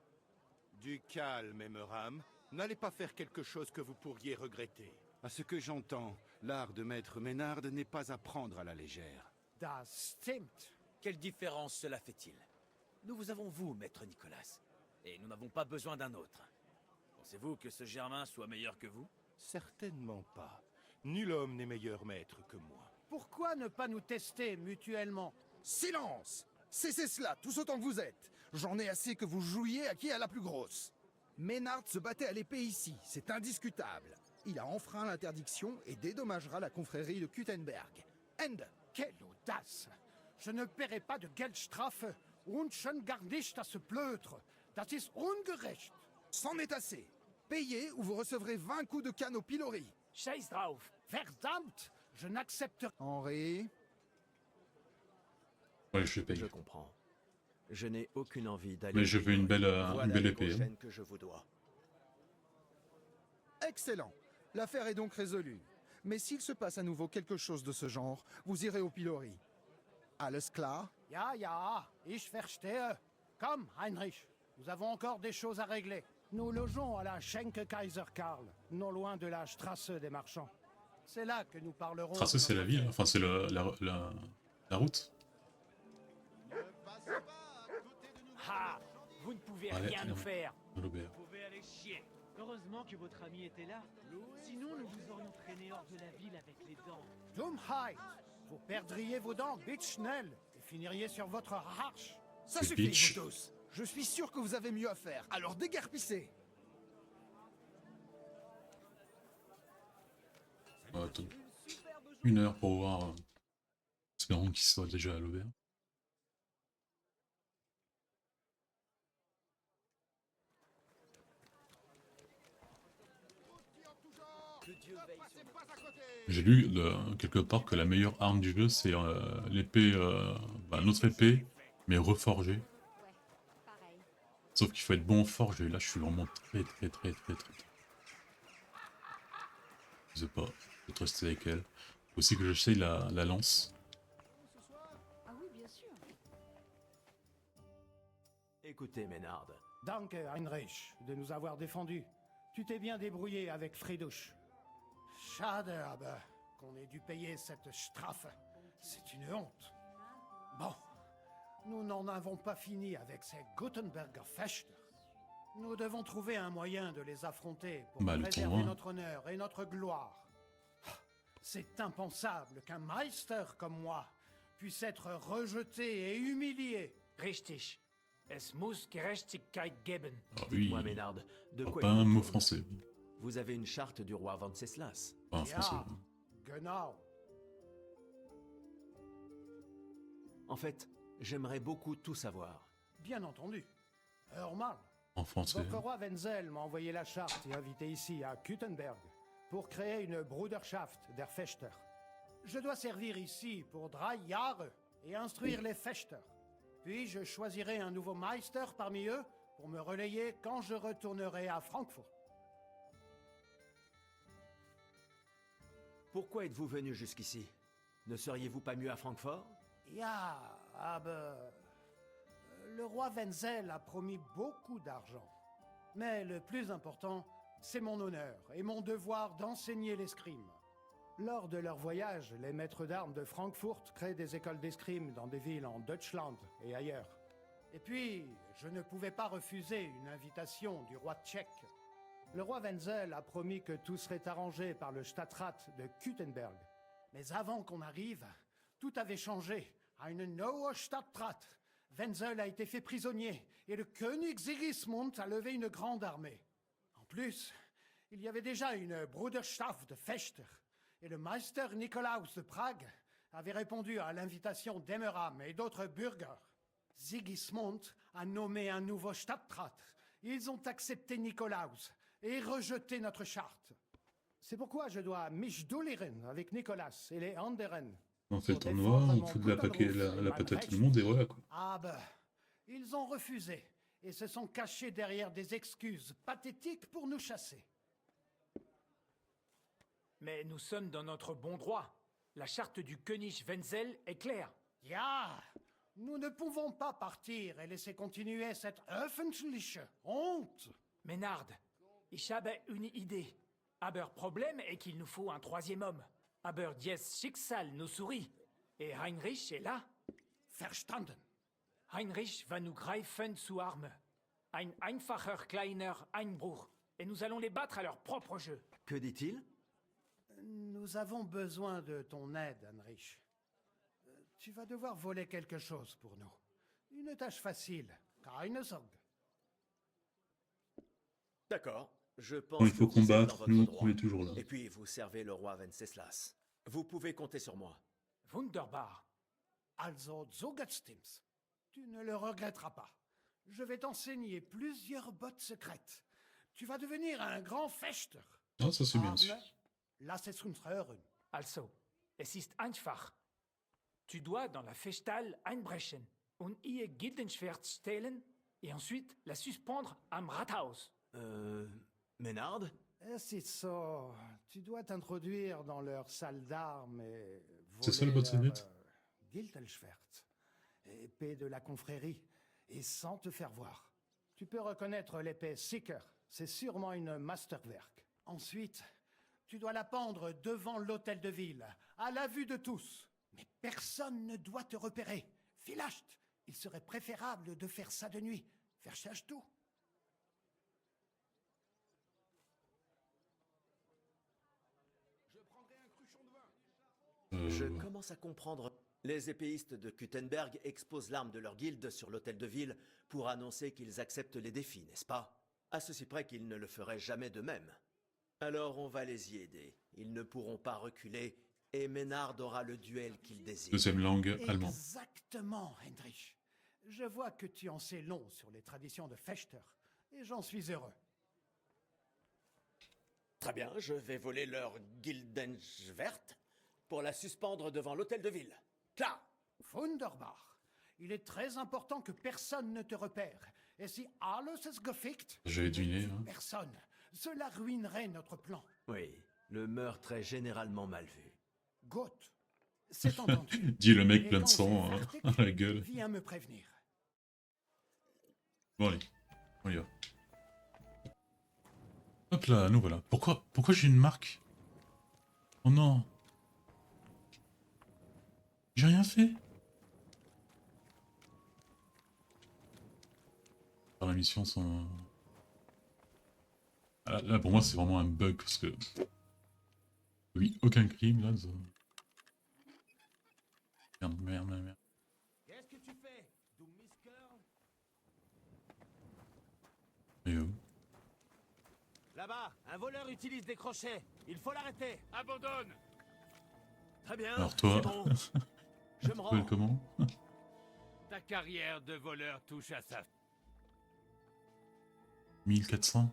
Du calme, Emmeram. N'allez pas faire quelque chose que vous pourriez regretter. À ce que j'entends, l'art de maître Ménard n'est pas à prendre à la légère. Das stimmt. Quelle différence cela fait-il? Nous vous avons vous, maître Nicolas, et nous n'avons pas besoin d'un autre. Pensez-vous que ce Germain soit meilleur que vous? Certainement pas. Nul homme n'est meilleur maître que moi. Pourquoi ne pas nous tester mutuellement? Silence! Cessez cela, tous autant que vous êtes. J'en ai assez que vous jouiez à qui est la plus grosse. Ménard se battait à l'épée ici, c'est indiscutable. Il a enfreint l'interdiction et dédommagera la confrérie de Kuttenberg. End! Quelle audace! Je ne paierai pas de Geldstrafe und schon gar nicht das Pleutre. Das ist ungerecht. C'en est assez. Payez ou vous recevrez 20 coups de canne au pilori. Scheiß drauf! Verdammt! Je n'accepte... Henri? Ouais, je paye. Je comprends. Je n'ai aucune envie d'aller... Mais je veux une belle Voilà épée. les Hein. prochaines que je vous dois. Excellent. L'affaire est donc résolue. Mais s'il se passe à nouveau quelque chose de ce genre, vous irez au pilori. Alles klar? Ja, ja, ich verstehe. Komm, Heinrich, nous avons encore des choses à régler. Nous logeons à la Schenke Kaiser Karl, non loin de la Strasse des marchands. C'est là que nous parlerons... Strasse, c'est la ville, enfin c'est la route. Ah! Vous ne pouvez Allez, rien nous faire. l'auberge. Vous pouvez aller chier. Heureusement que votre ami était là. Sinon, nous vous aurions traîné hors de la ville avec les dents. Dummheit! Vous perdriez vos dents, bitch-schnell, et finiriez sur votre arche. Ça Le suffit, bitch. vous tous. Je suis sûr que vous avez mieux à faire, alors déguerpissez. Attends. 1 heure pour voir. Espérons qu'il soit déjà à l'auberge. J'ai lu quelque part que la meilleure arme du jeu c'est l'épée, notre épée, mais reforgée. Pareil. Sauf qu'il faut être bon en forge et là je suis vraiment très. Je sais pas, je vais rester avec elle. Faut aussi que j'essaye la lance. Ah oui, bien sûr. Écoutez, Ménard. Danke, Heinrich, de nous avoir défendus. Tu t'es bien débrouillé avec Friedouche. Schade, aber qu'on ait dû payer cette Strafe. C'est une honte. Bon, nous n'en avons pas fini avec ces Gutenberger Fechter. Nous devons trouver un moyen de les affronter pour Bah, le préserver tournoi. notre honneur et notre gloire. C'est impensable qu'un Meister comme moi puisse être rejeté et humilié. Richtig. Es muss Gerechtigkeit geben. Ah oui, Dites-moi, Ménard, de quoi pas il un mot retourne? français. Vous avez une charte du roi Venceslas. Pas un français. Genau. En fait, j'aimerais beaucoup tout savoir. Bien entendu. Hör mal. En français. Votre roi Wenzel m'a envoyé la charte et invité ici à Kuttenberg pour créer une Bruderschaft der Fechter. Je dois servir ici pour 3 Jahre et instruire les Fechter. Puis je choisirai un nouveau Meister parmi eux pour me relayer quand je retournerai à Francfort. Pourquoi êtes-vous venu jusqu'ici? Ne seriez-vous pas mieux à Francfort? Ja, aber... Le roi Wenzel a promis beaucoup d'argent. Mais le plus important, C'est mon honneur et mon devoir d'enseigner l'escrime. Lors de leur voyage, les maîtres d'armes de Francfort créent des écoles d'escrime dans des villes en Deutschland et ailleurs. Et puis, je ne pouvais pas refuser une invitation du roi tchèque. Le roi Wenzel a promis que tout serait arrangé par le Stadtrat de Kuttenberg. Mais avant qu'on arrive, tout avait changé. À une neue Stadtrat, Wenzel a été fait prisonnier et le König Sigismund a levé une grande armée. En plus, il y avait déjà une Bruderschaft de Fechter et le Meister Nikolaus de Prague avait répondu à l'invitation d'Emmeram et d'autres bürgers. Sigismund a nommé un nouveau Stadtrat. Ils ont accepté Nikolaus et rejeté notre charte. C'est pourquoi je dois mich duellieren avec Nicolas et les Anderen. On fait le tournoi, on fout de la patate à tout le monde et voilà quoi. Ah ben, ils ont refusé et se sont cachés derrière des excuses pathétiques pour nous chasser. Mais nous sommes dans notre bon droit. La charte du König Wenzel est claire. Ja, nous ne pouvons pas partir et laisser continuer cette öffentliche Honte. Ménard, ich habe une idée. Aber Problème est qu'il nous faut un troisième homme. Aber dies Schicksal nous sourit. Et Heinrich est là. Verstanden. Heinrich va nous greifen zu Arme. Ein einfacher kleiner Einbruch. Et nous allons les battre à leur propre jeu. Que dit-il? Nous avons besoin de ton aide, Heinrich. Tu vas devoir voler quelque chose pour nous. Une tâche facile. Keine Sorge. D'accord. Je pense Bon, il faut que vous êtes dans combattre, votre nous droit. on est toujours là. Et puis vous servez le roi Wenceslas. Vous pouvez compter sur moi. Wunderbar. Also, so stimmt's. Tu ne le regretteras pas. Je vais t'enseigner plusieurs bottes secrètes. Tu vas devenir un grand Fechter. Ah, ça c'est bien sûr. Lass es uns hören. Also, es ist einfach. Tu dois dans la Festhalle einbrechen und ihr Gildenschwert stehlen et ensuite la suspendre am Rathaus. Ménard? Es ist so. Tu dois t'introduire dans leur salle d'armes et C'est ça le voler bot secrète? leur, Gildenschwert, épée de la confrérie, et sans te faire voir. Tu peux reconnaître l'épée Seeker, c'est sûrement une Masterwerk. Ensuite, tu dois la pendre devant l'hôtel de ville, à la vue de tous. Mais personne ne doit te repérer. Vielleicht, il serait préférable de faire ça de nuit. Verstehst du? Je commence à comprendre. Les épéistes de Kuttenberg exposent l'arme de leur guilde sur l'hôtel de ville pour annoncer qu'ils acceptent les défis, n'est-ce pas? À ceci près qu'ils ne le feraient jamais d'eux-mêmes. Alors on va les y aider. Ils ne pourront pas reculer et Ménard aura le duel qu'il désire. Deuxième langue, allemand. Exactement, Heinrich. Je vois que tu en sais long sur les traditions de Fechter, et j'en suis heureux. Très bien, je vais voler leur Gildenschwert pour la suspendre devant l'hôtel de ville. Klar! Wunderbar. Il est très important que personne ne te repère. Et si alles ist gefickt, J'avais deviné. Hein. personne. Cela ruinerait notre plan. Oui, le meurtre est généralement mal vu. Gut. C'est entendu. Dit le mec Et plein de quand sang c'est hein, fertig, à la gueule. Viens me prévenir. Bon allez, on y va. Hop là, nous voilà. Pourquoi j'ai une marque? Oh non. J'ai rien fait. La mission sans... Ah, là pour moi c'est vraiment un bug parce que... Oui, aucun crime là. Ça... Merde. Qu'est-ce que tu fais, du Miskerl? Et où? Là-bas, un voleur utilise des crochets. Il faut l'arrêter. Abandonne! Très bien, Alors toi, c'est bon. Je me tu t'appelles rends. comment? Ta carrière de voleur touche à sa... 1400.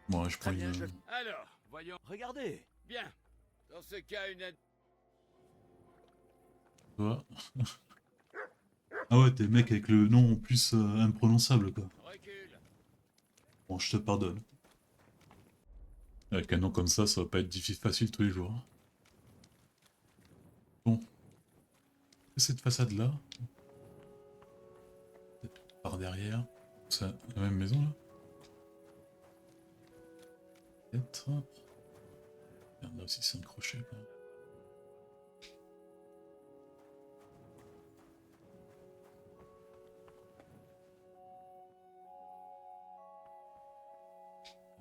Bon, je prends Très bien, une... je... Alors, voyons. Regardez. Bien. Dans ce cas, une aide... Toi. Ah ouais, t'es le mec avec le nom en plus imprononçable quoi. Recule. Bon, je te pardonne. Avec un nom comme ça va pas être facile tous les jours. Hein. Bon. Cette façade là. Par derrière. C'est la même maison là? Peut-être. Merde, là aussi c'est un crochet quoi.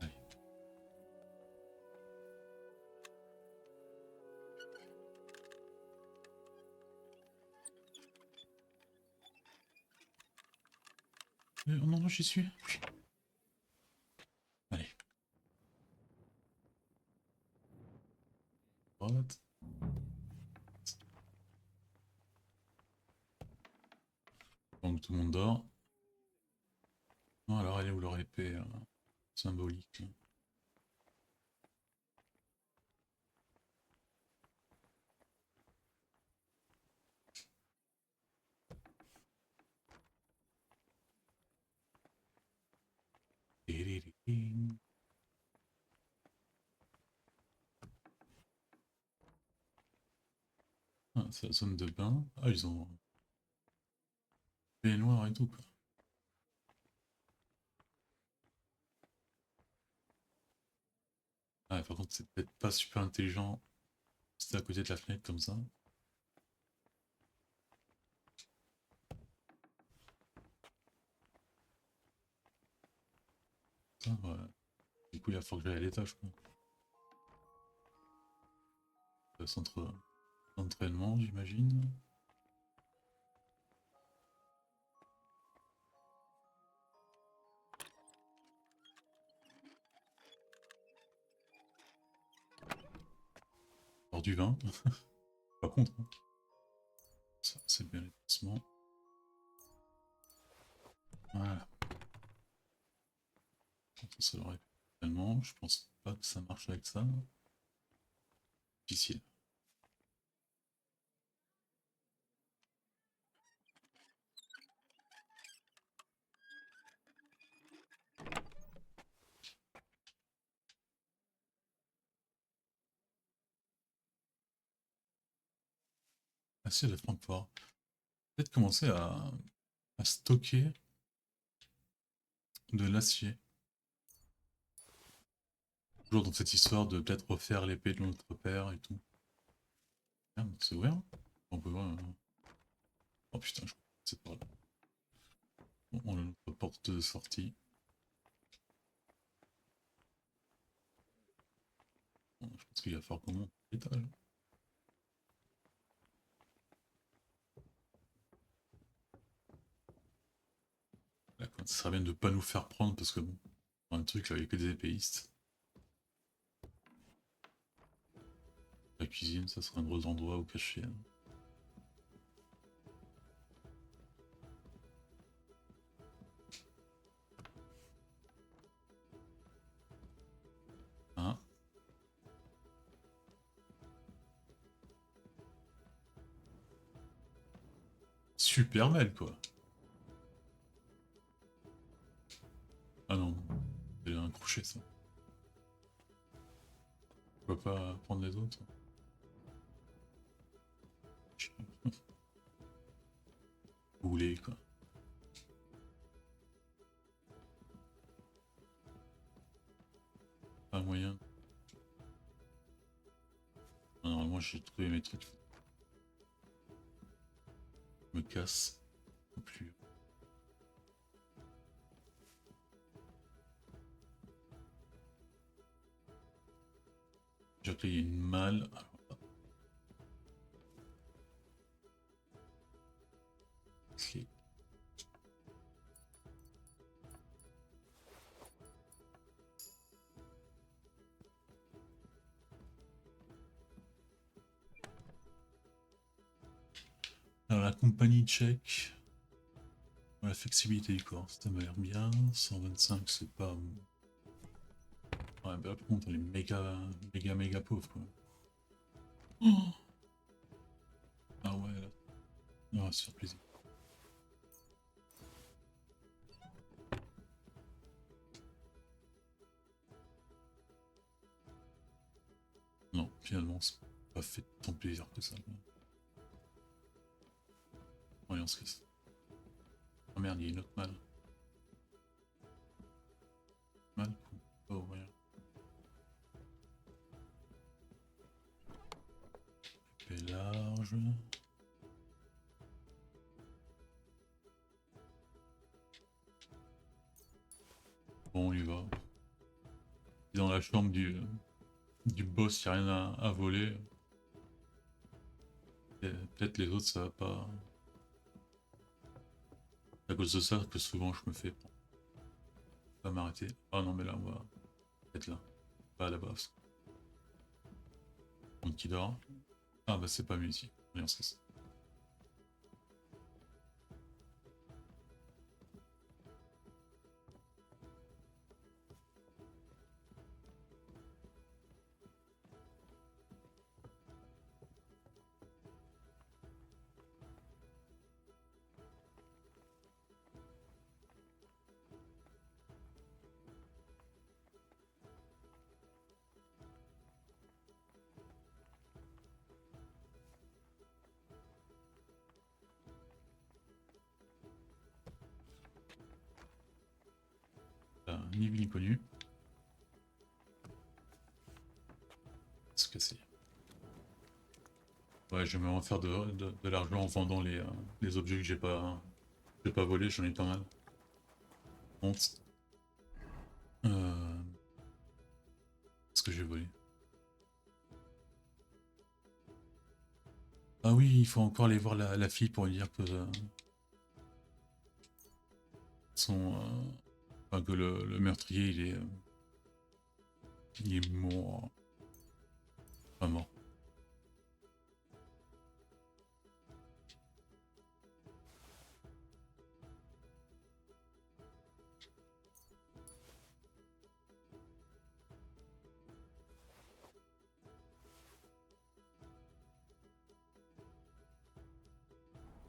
Allez. Oh non, non, j'y suis. Oui. Allez. Droite. Donc tout le monde dort. Non, alors elle est où leur épée symbolique? Ah, c'est la zone de bain. Ah, ils ont les noirs et tout quoi. Ah, par contre, c'est peut-être pas super intelligent. C'était à côté de la fenêtre comme ça. Ah, ouais. Du coup, il faut que j'aille à l'étage quoi. Le centre d'entraînement, j'imagine. Alors du vin. Pas contre. Hein. Ça, c'est bien les placements. Voilà. Ça l'aurait pu tellement. Je pense pas que ça marche avec ça. Difficile. Ah si, elle est Francfort. Peut-être commencer à stocker de l'acier. Toujours dans cette histoire de peut-être refaire l'épée de notre père et tout. Merde, c'est ouvert? On peut voir. Oh putain, je crois que c'est par là. Bon, on a notre porte de sortie. Bon, je pense qu'il va falloir qu'on monte l'étage. Ça serait bien de pas nous faire prendre parce que bon, un truc là, il y a que des épéistes. La cuisine, ça serait un gros endroit où cacher. Hein. Hein? Super belle quoi. Ah non, c'est un crochet ça. Pourquoi pas prendre les autres? Bouler quoi. Pas moyen. Ah, normalement j'ai trouvé mes trucs. Je me casse. Non plus. J'ai qu'il y a une malle. Alors, clé. Alors la compagnie tchèque. La flexibilité du corps, ça m'a l'air bien. 125 c'est pas... Ouais bah par contre elle est méga pauvre quoi. Oh ah ouais là. On va se faire plaisir. Non, finalement c'est pas fait tant plaisir que ça. Ouais on se casse. Oh merde, il y a une autre malle. je... Bon, on y va. Dans la chambre du boss, il n'y a rien à voler. Peut-être les autres, ça va pas... C'est à cause de ça que souvent je me fais... Pas m'arrêter. Ah non, mais là, on va être là. Pas à la base. Donc qui dort. Ah bah c'est pas mieux ici. Rien, c'est ça. Ni vu ni connu. Se casser. Ouais, je vais me refaire de l'argent en vendant les objets que j'ai pas volés, j'en ai pas mal. Honte. Qu'est-ce que j'ai volé? Ah oui, il faut encore aller voir la fille pour lui dire que enfin, que le meurtrier il est mort. Pas mort.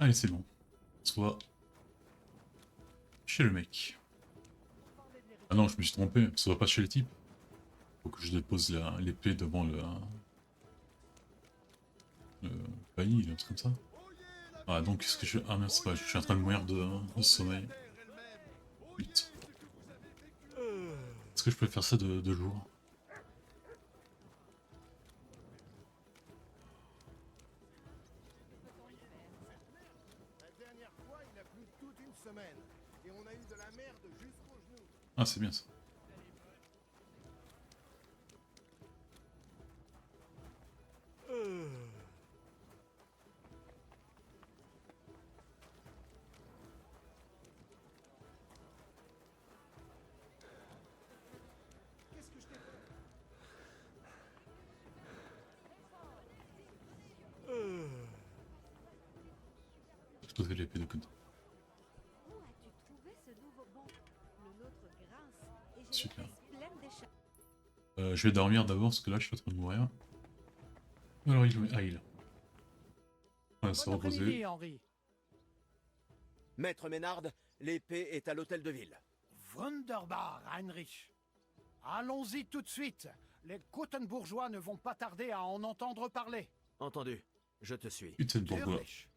Allez, c'est bon. Soit chez le mec. Ah non, je me suis trompé, ça va pas chez le type. Faut que je dépose l'épée devant le bailli, un truc comme ça. Ah donc qu'est-ce que je... Ah merde, c'est pas, je suis en train de mourir de sommeil. Vite. Est-ce que je peux faire ça de jour? Ah c'est bien ça. Je poserai l'épée de côté. Où as-tu trouvé ce nouveau banc? Le nôtre grince et j'ai Super. les fesses pleines d'échappes. Je vais dormir d'abord parce que là je suis en train de mourir. Alors il va se Bon reposer. après-midi, Henri. Maître Ménard, l'épée est à l'hôtel de ville. Wunderbar, Heinrich. Allons-y tout de suite. Les Kottenbourgeois ne vont pas tarder à en entendre parler. Entendu, je te suis. Putain de bourgeois. Natürlich.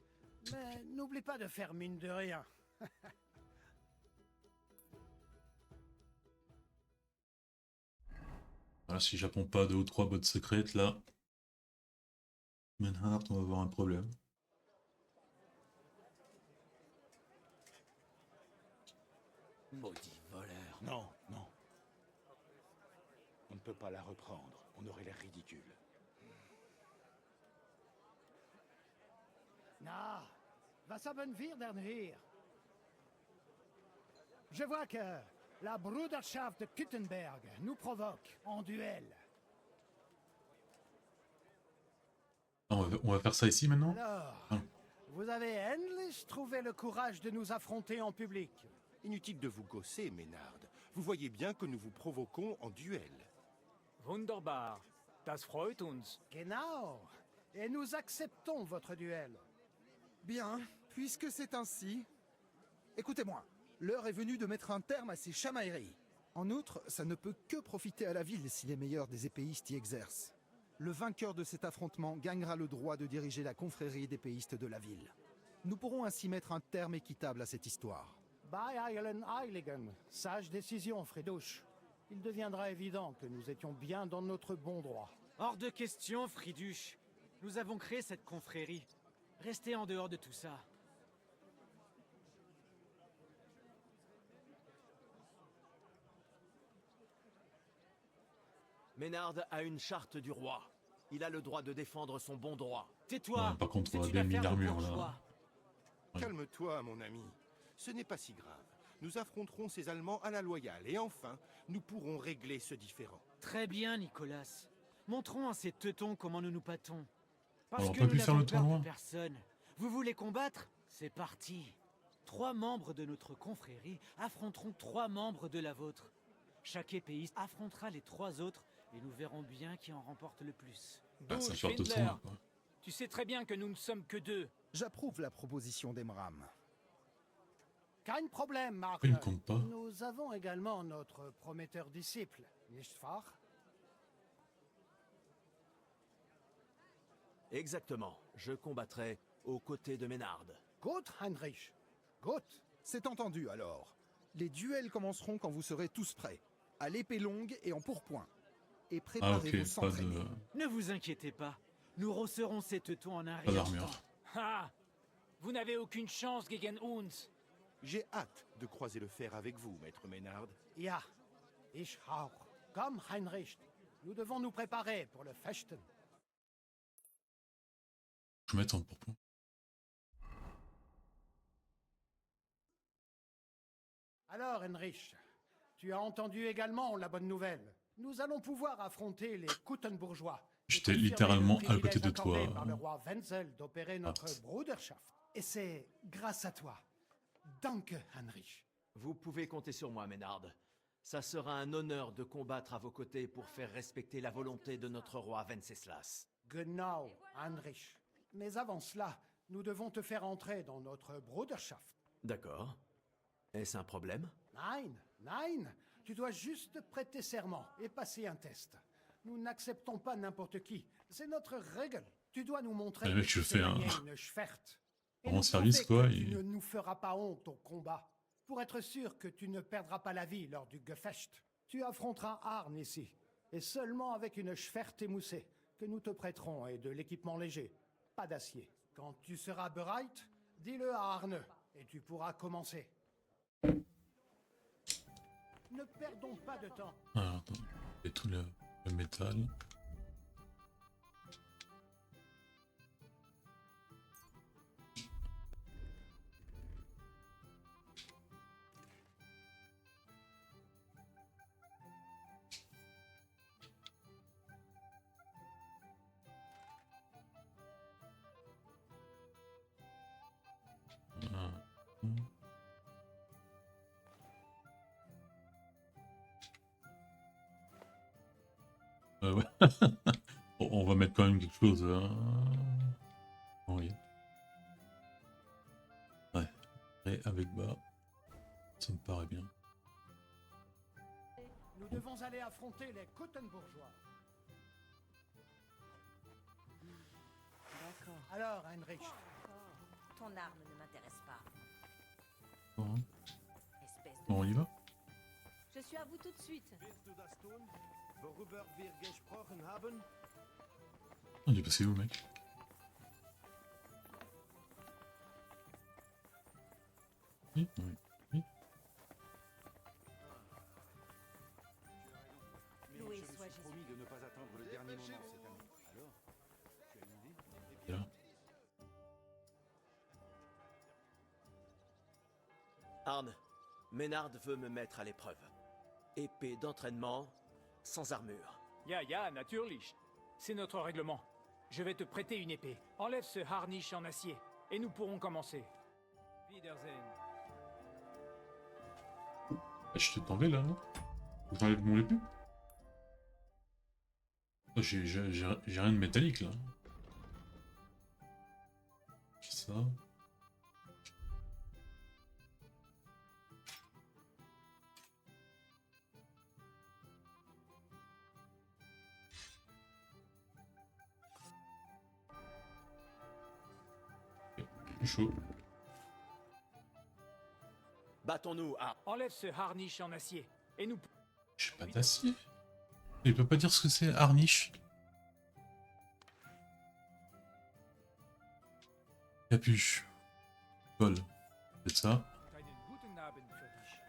Mais n'oublie pas de faire mine de rien. Voilà, si j'apprends pas 2 ou 3 bottes secrètes là, Manhart, on va avoir un problème. Maudit voleur. Non, non. On ne peut pas la reprendre. On aurait l'air ridicule. Na, was haben wir denn hier? Je vois que la Bruderschaft de Kuttenberg nous provoque en duel. Ah, on va faire ça ici maintenant? Alors, Ah. vous avez endlich trouvé le courage de nous affronter en public. Inutile de vous gausser, Ménard. Vous voyez bien que nous vous provoquons en duel. Wunderbar. Das freut uns. Genau. Et nous acceptons votre duel. Bien, puisque c'est ainsi... Écoutez-moi, l'heure est venue de mettre un terme à ces chamailleries. En outre, ça ne peut que profiter à la ville si les meilleurs des épéistes y exercent. Le vainqueur de cet affrontement gagnera le droit de diriger la confrérie d'épéistes de la ville. Nous pourrons ainsi mettre un terme équitable à cette histoire. Bei Eilen Heiligen, sage décision, Friedouche. Il deviendra évident que nous étions bien dans notre bon droit. Hors de question, Friduche. Nous avons créé cette confrérie. Restez en dehors de tout ça. Ménard a une charte du roi. Il a le droit de défendre son bon droit. Tais-toi. Ouais, par contre, C'est on a une bien mis affaire de l'armure là. bourgeois. Ouais. Calme-toi, mon ami. Ce n'est pas si grave. Nous affronterons ces Allemands à la loyale, et enfin, nous pourrons régler ce différend. Très bien, Nicolas. Montrons à ces teutons comment nous nous battons. On Parce aurait que pas nous pu faire n'avons le peur tournoi. de personne. Vous voulez combattre? C'est parti. 3 membres de notre confrérie affronteront 3 membres de la vôtre. Chaque épéiste affrontera les 3 autres et nous verrons bien qui en remporte le plus. Ah, ça D'où sort de Schwindler. tournoi, quoi. Tu sais très bien que nous ne sommes que 2. J'approuve la proposition d'Emram. Kein problème, Marc. Il me compte pas. Nous avons également notre prometteur disciple, nicht wahr? Exactement. Je combattrai aux côtés de Ménard. Gut, Heinrich. Gut. C'est entendu alors. Les duels commenceront quand vous serez tous prêts. À l'épée longue et en pourpoint. Et Ah ok, préparez-vous pas s'entraîner. de... Ne vous inquiétez pas. Nous rosserons ces teutons en un pas rien de d'armure. temps. Ah! Vous n'avez aucune chance gegen uns. J'ai hâte de croiser le fer avec vous, maître Ménard. Ja, ich auch. Comme Heinrich. Nous devons nous préparer pour le Fechten. Je vais mettre en pourpoint. Alors, Heinrich, tu as entendu également la bonne nouvelle. Nous allons pouvoir affronter les Kuttenbourgeois. et J'étais confirmer littéralement le à côté de privilège toi. accordé par le roi Wenzel d'opérer notre Ah. Bruderschaft. Et c'est grâce à toi. Danke, Heinrich. Vous pouvez compter sur moi, Ménard. Ça sera un honneur de combattre à vos côtés pour faire respecter la volonté de notre roi Wenceslas. Genau, Heinrich. Mais avant cela, nous devons te faire entrer dans notre Bruderschaft. D'accord. Est-ce un problème? Nein, nein. Tu dois juste prêter serment et passer un test. Nous n'acceptons pas n'importe qui. C'est notre règle. Tu dois nous montrer Le mec, que je tu sais fais un- manier une schwert. Et en nous service, prouver quoi, que Tu et- ne nous feras pas honte au combat. Pour être sûr que tu ne perdras pas la vie lors du Gefecht. Tu affronteras Arn ici. Et seulement avec une schwert émoussée que nous te prêterons et de l'équipement léger. Pas d'acier. Quand tu seras bereit, dis-le à Arne et tu pourras commencer. Ne perdons pas de temps. Alors, attends. Et tout le métal. Voilà. Ouais. Bon, on va mettre quand même quelque chose. Oui. Ouais. Et avec bas. Ça me paraît bien. Nous devons aller affronter les Kuttenbourgeois. D'accord. Alors, Heinrich, Ton arme ne m'intéresse pas. Bon, Espèce de... bon, on y va. Je suis à vous tout de suite. On est passé où, mec? Oui, oui, oui. Loué soit Jésus. Promis de ne pas attendre le dernier moment cette année. Alors, tu as une idée? Et là. Arne, Ménard veut me mettre à l'épreuve. Épée d'entraînement, sans armure. Ja, natürlich. C'est notre règlement. Je vais te prêter une épée. Enlève ce harnish en acier, et nous pourrons commencer. Wiedersehen. Ah, je te t'enlève là, non? Vous enlèvez mon épée? Oh, j'ai rien de métallique là. Ça. Chaud. Battons-nous, Arne. Enlève ce harnish en acier, et nous... J'ai pas d'acier. Il peut pas dire ce que c'est, harnish. Capuche. Paul. Faites ça. Einen guten Abend für dich.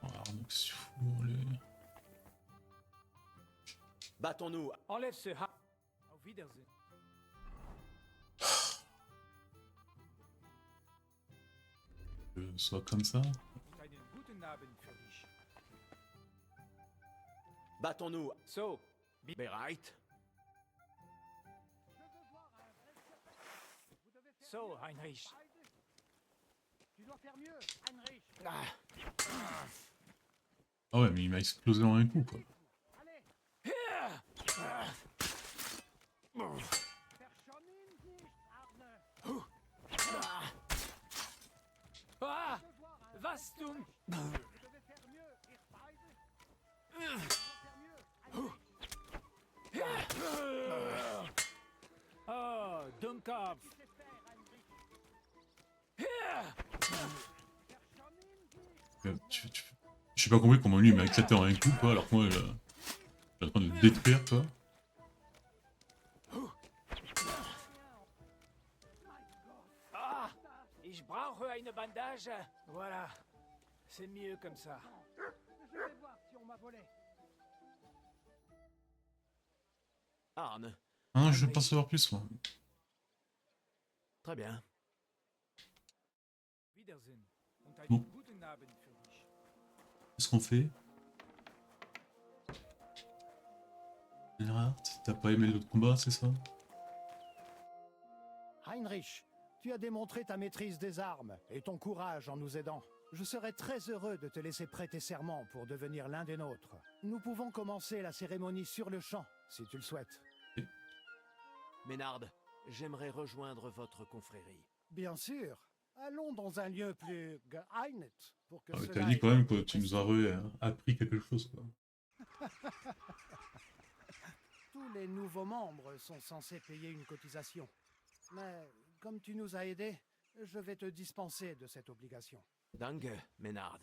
Oh, Arnaud, qu'est-ce que tu fous, les... Battons-nous. Enlève ce Auf Wiedersehen. Soit comme ça. Einen guten Abend für dich. Battons-nous. So, Bereit. so, Heinrich. Tu dois faire mieux, Heinrich. Ah ouais, mais il m'a explosé en un coup, quoi. Ah! Was du... Oh, Dummkopf. J'ai pas compris comment lui il m'a éclaté en un coup, quoi, alors que moi, j'étais en train de le détruire, quoi. Ah! Ich brauche eine Bandage. Voilà. C'est mieux comme ça. Je vais voir si on m'a volé. Arne. Ah, je veux pas savoir plus, moi. Très bien. Wiedersehen. Und einen Bon. guten Abend für dich. Qu'est-ce qu'on fait? Reinhardt, t'as pas aimé l'autre combat, c'est ça? Heinrich, tu as démontré ta maîtrise des armes et ton courage en nous aidant. Je serais très heureux de te laisser prêter serment pour devenir l'un des nôtres. Nous pouvons commencer la cérémonie sur le champ, si tu le souhaites. Ménard, j'aimerais rejoindre votre confrérie. Bien sûr. Allons dans un lieu plus geeignet pour que Ah, mais cela t'as dit ait quand même lieu que tu nous aurais appris quelque chose, quoi. Tous les nouveaux membres sont censés payer une cotisation. Mais comme tu nous as aidés, je vais te dispenser de cette obligation. Danke, Ménard.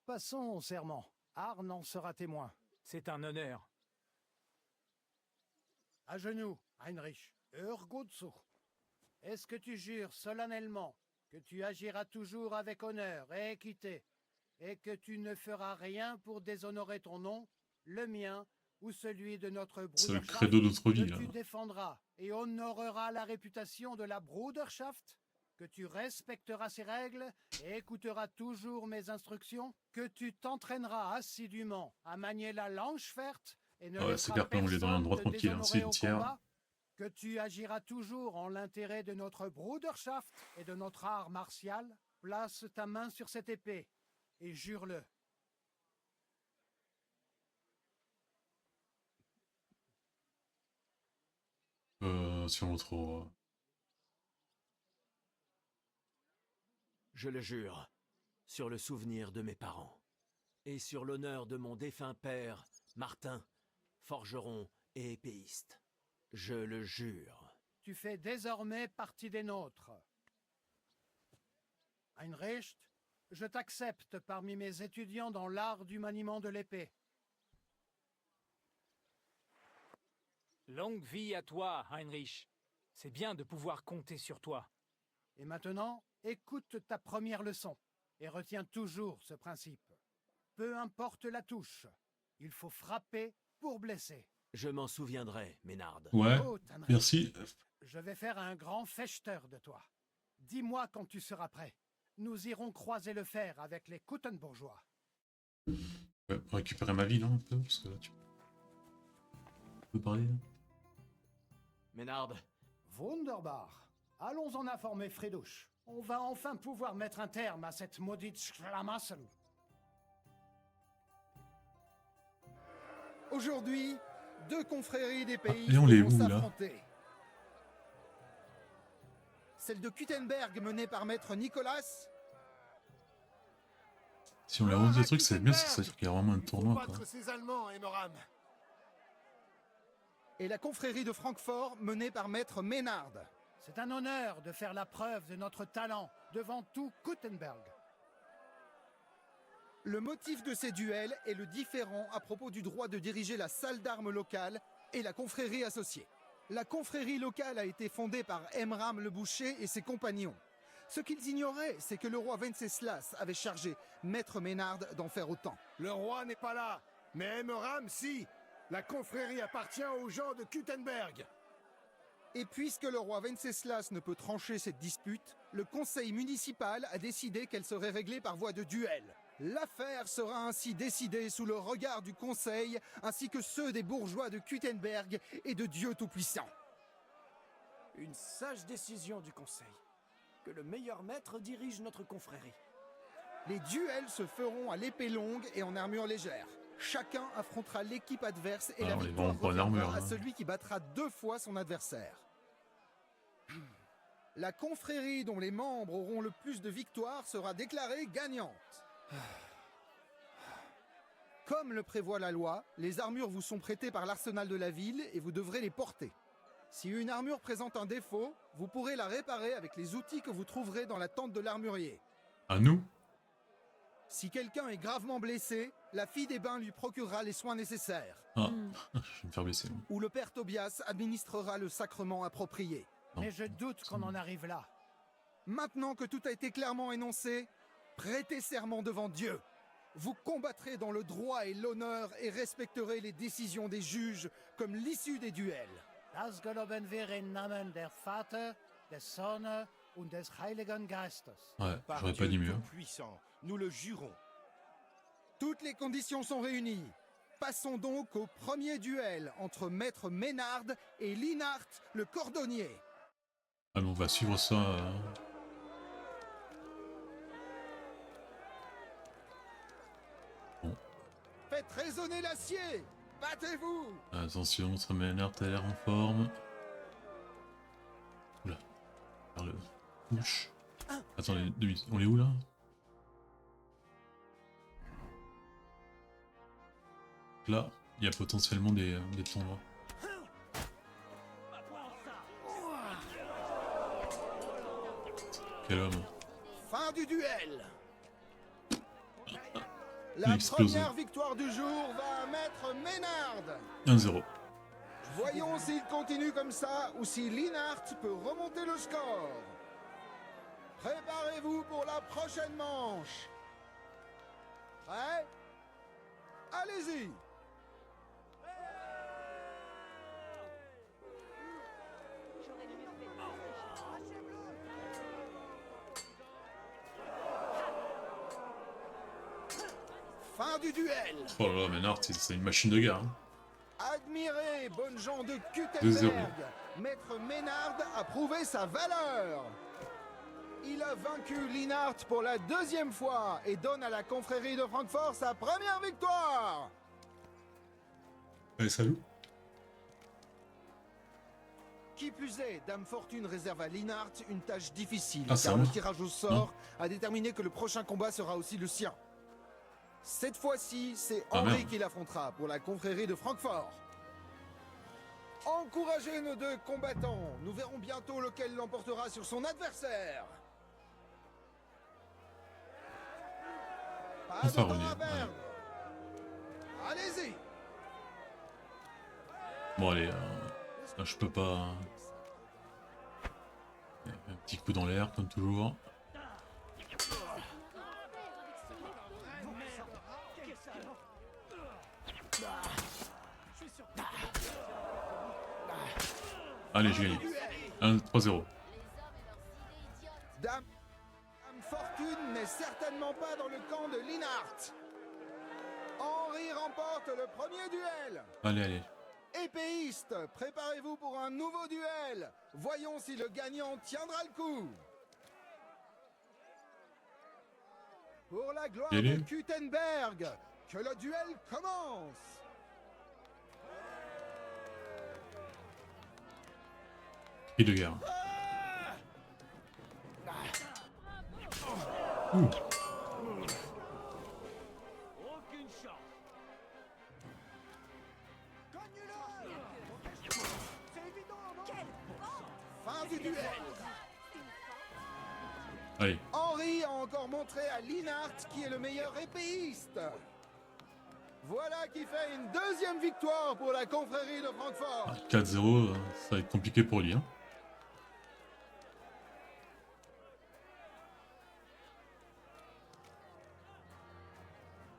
Passons au serment. Arne en sera témoin. C'est un honneur. À genoux, Heinrich. Urgutsu. Est-ce que tu jures solennellement que tu agiras toujours avec honneur et équité, et que tu ne feras rien pour déshonorer ton nom, le mien ou celui de notre C'est le Bruderschaft, credo d'autre vie, que là. tu défendras et honoreras la réputation de la Bruderschaft, que tu respecteras ses règles et écouteras toujours mes instructions, que tu t'entraîneras assidûment à manier la Langschwert et ne Ouais, c'est clair que là, on est dans l'endroit personne te tranquille, hein, c'est déshonorer une au tiers. combat, que tu agiras toujours en l'intérêt de notre Bruderschaft et de notre art martial. Place ta main sur cette épée et jure-le. Sur notre... Je le jure, sur le souvenir de mes parents, et sur l'honneur de mon défunt père, Martin, forgeron et épéiste. Je le jure. Tu fais désormais partie des nôtres. Heinrich, je t'accepte parmi mes étudiants dans l'art du maniement de l'épée. Longue vie à toi, Heinrich. C'est bien de pouvoir compter sur toi. Et maintenant, écoute ta première leçon et retiens toujours ce principe. Peu importe la touche, il faut frapper pour blesser. Je m'en souviendrai, Ménard. Ouais, Heinrich, merci. je vais faire un grand fechter de toi. Dis-moi quand tu seras prêt. Nous irons croiser le fer avec les Kuttenbourgeois. Ouais, pour récupérer ma vie, non, un peu, parce que là, tu peux parler, là. Ménard. Wunderbar. Allons en informer Friedouche. On va enfin pouvoir mettre un terme à cette maudite Schlamassel. Aujourd'hui, deux confréries des pays et on les vont où, là? s'affronter. Celle de Kuttenberg menée par maître Nicolas. Si on les remonte des trucs, c'est bien, ça veut dire qu'il y a vraiment un tournoi, quoi. Ces Allemands, Emoram. Et la confrérie de Francfort menée par maître Ménard. C'est un honneur de faire la preuve de notre talent devant tout Kuttenberg. Le motif de ces duels est le différend à propos du droit de diriger la salle d'armes locale et la confrérie associée. La confrérie locale a été fondée par Emram le boucher et ses compagnons. Ce qu'ils ignoraient, c'est que le roi Venceslas avait chargé Maître Ménard d'en faire autant. Le roi n'est pas là, mais Emram, si. La confrérie appartient aux gens de Kuttenberg. Et puisque le roi Venceslas ne peut trancher cette dispute, le conseil municipal a décidé qu'elle serait réglée par voie de duel. L'affaire sera ainsi décidée sous le regard du conseil, ainsi que ceux des bourgeois de Kuttenberg et de Dieu Tout-Puissant. Une sage décision du conseil. Que le meilleur maître dirige notre confrérie. Les duels se feront à l'épée longue et en armure légère. Chacun affrontera l'équipe adverse et la on les victoire vend pas en reviendra armure, à hein. celui qui battra 2 fois son adversaire. La confrérie dont les membres auront le plus de victoires sera déclarée gagnante. Comme le prévoit la loi, les armures vous sont prêtées par l'arsenal de la ville et vous devrez les porter. Si une armure présente un défaut, vous pourrez la réparer avec les outils que vous trouverez dans la tente de l'armurier. À nous? Si quelqu'un est gravement blessé, la fille des bains lui procurera les soins nécessaires. Ah, je vais me faire blesser. moi. Ou le père Tobias administrera le sacrement approprié. Mais je doute qu'on en arrive là. Maintenant que tout a été clairement énoncé, prêtez serment devant Dieu. Vous combattrez dans le droit et l'honneur et respecterez les décisions des juges comme l'issue des duels. Das geloben wir im Namen der Vater, des Sohnes und des Heiligen Geistes. Ouais, Par j'aurais Dieu pas dit mieux. Tout-Puissant, nous le jurons. Toutes les conditions sont réunies. Passons donc au premier duel entre Maître Ménard et Linhart, le cordonnier. Ah, mais on va suivre ça. Faites résonner l'acier. Battez-vous. Attention, ça Ménard a l'air en forme. Oula. Par le couche. Attends, on est où là? Là, il y a potentiellement des tournois. Quel homme. Fin du duel. Il La explose. première victoire du jour va à Maître Ménard. 1-0. Voyons s'il continue comme ça ou si Linhart peut remonter le score. Préparez-vous pour la prochaine manche. Prêt? Allez-y. Fin du duel. Oh là là, Ménard, c'est une machine de guerre. Hein. Admirez, bonnes gens de 2-0. Kuttenberg. Maître Ménard a prouvé sa valeur. Il a vaincu Linhart pour la 2e fois et donne à la confrérie de Francfort sa première victoire. Allez, salut. Qui plus est, Dame Fortune réserve à Linhart une tâche difficile, Ah, c'est car le vrai tirage au sort a déterminé que le prochain combat sera aussi le sien. Cette fois-ci, c'est Ah, Henri merde. qui l'affrontera pour la confrérie de Francfort. Encouragez nos 2 combattants. Nous verrons bientôt lequel l'emportera sur son adversaire. Pas de temps Fanfaronnier, à ouais. perdre. Allez-y. Bon, allez, là, je peux pas. Un petit coup dans l'air, comme toujours. Allez, j'ai gagné. 3-0. Dame Fortune n'est certainement pas dans le camp de Linhart. Henri remporte le premier duel. Allez, allez. Épéiste, préparez-vous pour un nouveau duel. Voyons si le gagnant tiendra le coup. Pour la gloire Allez. de Kuttenberg, que le duel commence. Cri de guerre. Ouh. Aucune chance. Fin du duel. Allez. Henri a encore montré à Linhart qui est le meilleur épéiste. Voilà qui fait une deuxième victoire pour la confrérie de Francfort. 4-0, ça va être compliqué pour lui. Hein.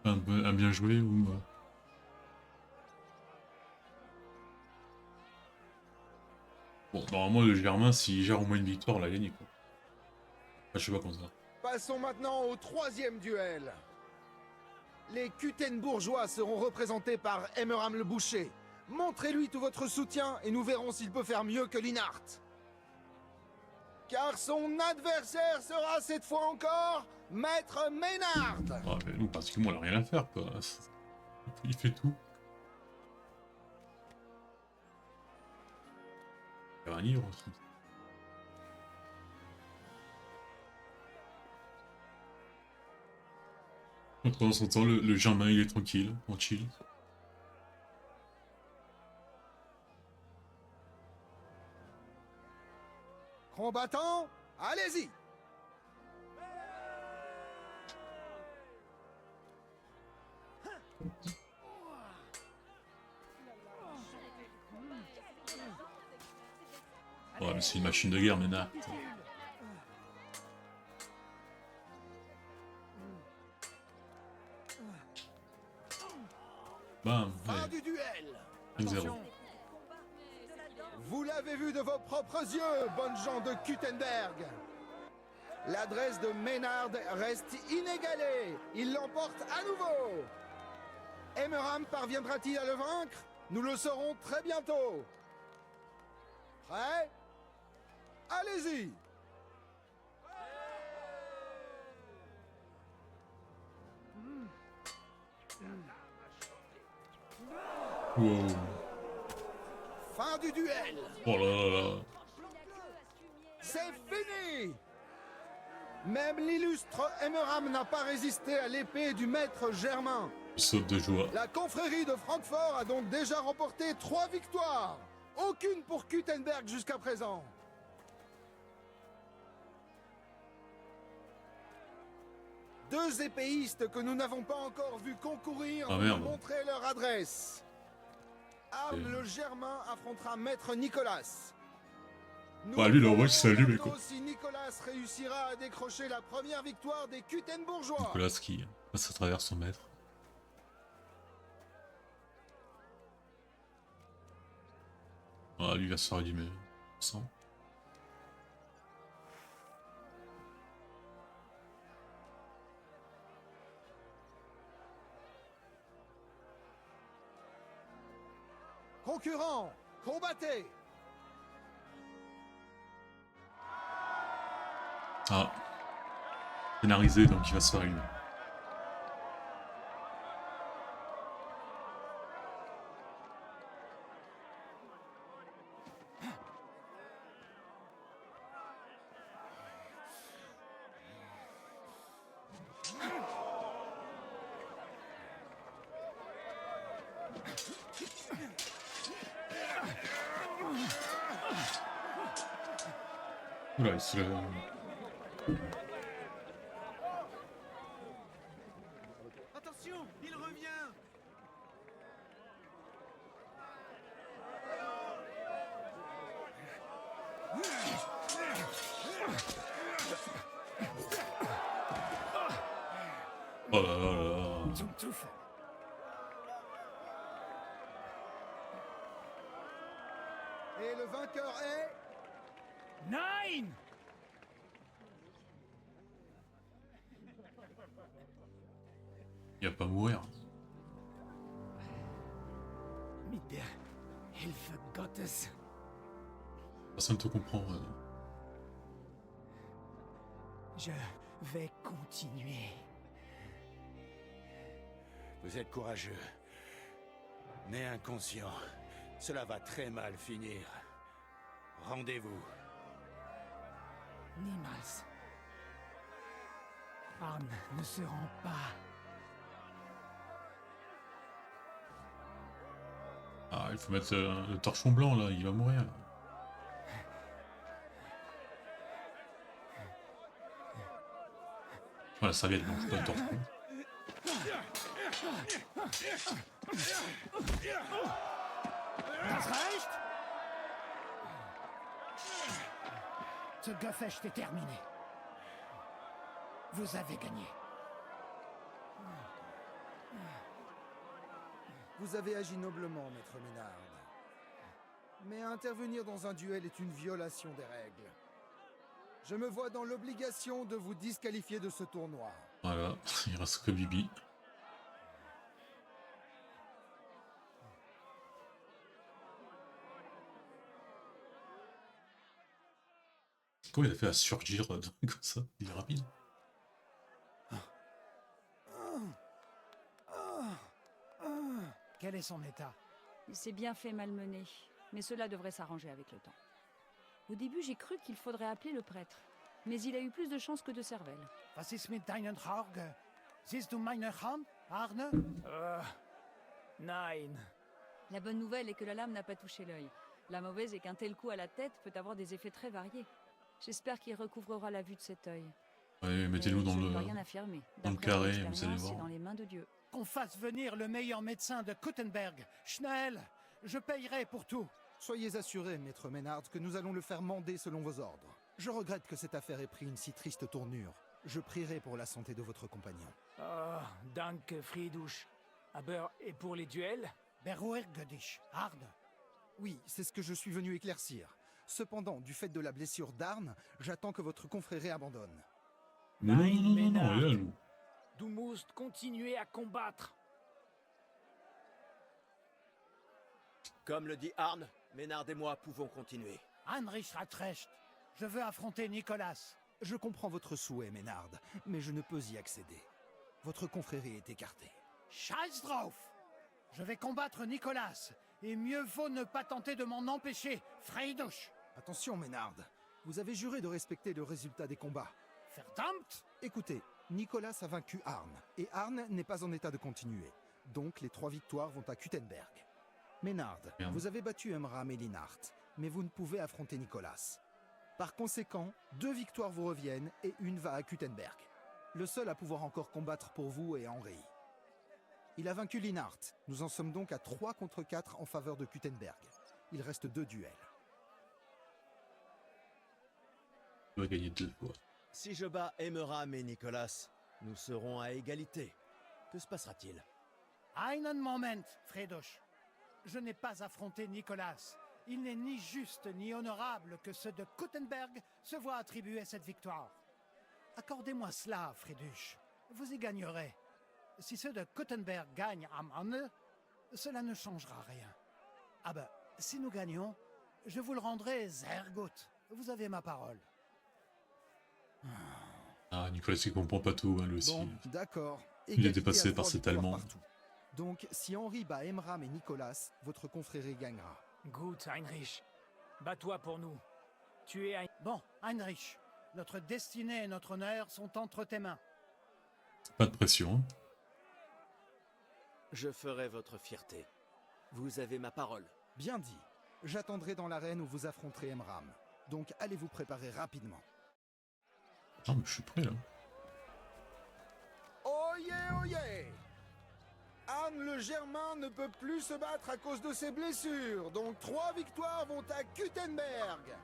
Un bien joué ou... Bon, normalement, le Germain, s'il gère au moins une victoire, on l'a gagné, quoi. Enfin, je sais pas comment ça. Passons maintenant au troisième duel. Les Kutenbourgeois seront représentés par Emmeram le Boucher. Montrez-lui tout votre soutien et nous verrons s'il peut faire mieux que Linhart. Car son adversaire sera cette fois encore Maître Maynard. Ah, mais nous, pratiquement, on a rien à faire, quoi. Il fait tout. Il y a un livre aussi. Pendant son temps, le Germain, il est tranquille, en chill. Combattants, allez-y. Ouais, mais c'est une machine de guerre, Ménard. Bam, Fin du duel. 1-0. Vous l'avez vu de vos propres yeux, bonnes gens de Kutenberg. L'adresse de Maynard reste inégalée. Il l'emporte à nouveau. Emmeram parviendra-t-il à le vaincre? Nous le saurons très bientôt. Prêt? Allez-y. Wow. Fin du duel. Oh là là là. C'est fini. Même l'illustre Emmeram n'a pas résisté à l'épée du maître Germain. Il saute de joie. La confrérie de Francfort a donc déjà remporté 3 victoires. Aucune pour Kutenberg jusqu'à présent. Deux épéistes que nous n'avons pas encore vu concourir Ah, vont merde. nous montrer leur adresse. Arme le Germain affrontera Maître Nicolas. Nous Bah, lui, il envoie, il salue, mais bientôt quoi. si Nicolas réussira à décrocher la première victoire des Kutenbourgeois. Nicolas qui passe à travers son maître. Ah, lui, il va se faire allumer. Sans. Concurrents, combattez. Ah. Scénarisé, donc il va se faire allumer. Oula, il se lève. Attention, il revient. Oh là là là là. Et le vainqueur est... Nine! Il va pas mourir. Mit der Hilfe Gottes. Personne te comprend. Je vais continuer. Vous êtes courageux, mais inconscient. Cela va très mal finir. Rendez-vous. Niemals. Arne ne se rend pas. Ah, il faut mettre le torchon blanc là, il va mourir. Voilà, la serviette blanche, pas le torchon. Das reicht? Ce Gefecht est terminé. Vous avez gagné. Vous avez agi noblement, maître Ménard. Mais intervenir dans un duel est une violation des règles. Je me vois dans l'obligation de vous disqualifier de ce tournoi. Voilà, il reste que Bibi. Comment il a fait à surgir comme ça? Il est rapide. Quel est son état? Il s'est bien fait malmener, mais cela devrait s'arranger avec le temps. Au début, j'ai cru qu'il faudrait appeler le prêtre, mais il a eu plus de chance que de cervelle. Was ist mit deinen Augen? Siehst du meine Hand, Arne? Nein. La bonne nouvelle est que la lame n'a pas touché l'œil. La mauvaise est qu'un tel coup à la tête peut avoir des effets très variés. J'espère qu'il recouvrera la vue de cet œil. Ouais, mettez-nous dans Je ne le, peux rien affirmer. dans le D'après mon carré, vous allez expérience, voir. c'est dans les mains de Dieu. Qu'on fasse venir le meilleur médecin de Kuttenberg. Schnell, je payerai pour tout. Soyez assuré, maître Ménard, que nous allons le faire mander selon vos ordres. Je regrette que cette affaire ait pris une si triste tournure. Je prierai pour la santé de votre compagnon. Oh, danke, Friedusch. Aber, et pour les duels? Beruhige dich, Arne. Oui, c'est ce que je suis venu éclaircir. Cependant, du fait de la blessure d'Arne, j'attends que votre confrérie abandonne. Mais non, il est là, lui. Du musst continuer à combattre. Comme le dit Arne, Ménard et moi pouvons continuer. Heinrich Ratrecht, je veux affronter Nicolas. Je comprends votre souhait, Ménard, mais je ne peux y accéder. Votre confrérie est écartée. Scheiß drauf! Je vais combattre Nicolas, et mieux vaut ne pas tenter de m'en empêcher, Friedusch. Attention, Ménard. Vous avez juré de respecter le résultat des combats. Verdammt! Écoutez, Nicolas a vaincu Arne, et Arne n'est pas en état de continuer. Donc les 3 victoires vont à Kuttenberg. Ménard, vous avez battu Emram et Linhart, mais vous ne pouvez affronter Nicolas. Par conséquent, 2 victoires vous reviennent et une va à Kuttenberg. Le seul à pouvoir encore combattre pour vous est Henri. Il a vaincu Linhart. Nous en sommes donc à 3 contre 4 en faveur de Kuttenberg. Il reste 2 duels. Il va gagner 2 fois. Si je bats Emram et Nicolas, nous serons à égalité. Que se passera-t-il? Einen Moment, Friedusch. Je n'ai pas affronté Nicolas. Il n'est ni juste ni honorable que ceux de Kuttenberg se voient attribuer cette victoire. Accordez-moi cela, Friedusch. Vous y gagnerez. Si ceux de Kuttenberg gagnent am Ende, cela ne changera rien. Ah ben, si nous gagnons, je vous le rendrai sehr gut. Vous avez ma parole. Ah, Nicolas, il comprend pas tout, hein, lui aussi. Bon, d'accord. Il est Égalité dépassé à par 3 cet victoires Allemand. partout. Donc, si Henri bat Emram et Nicolas, votre confrérie gagnera. Gut, Heinrich. Bats-toi pour nous. Tu es un... Bon, Heinrich, notre destinée et notre honneur sont entre tes mains. Pas de pression. Hein. Je ferai votre fierté. Vous avez ma parole. Bien dit. J'attendrai dans l'arène où vous affronterez Emram. Donc, allez vous préparer rapidement. Ah, mais je suis prêt, là. Oyez, oyez! Arne le Germain ne peut plus se battre à cause de ses blessures, donc 3 victoires vont à Kuttenberg.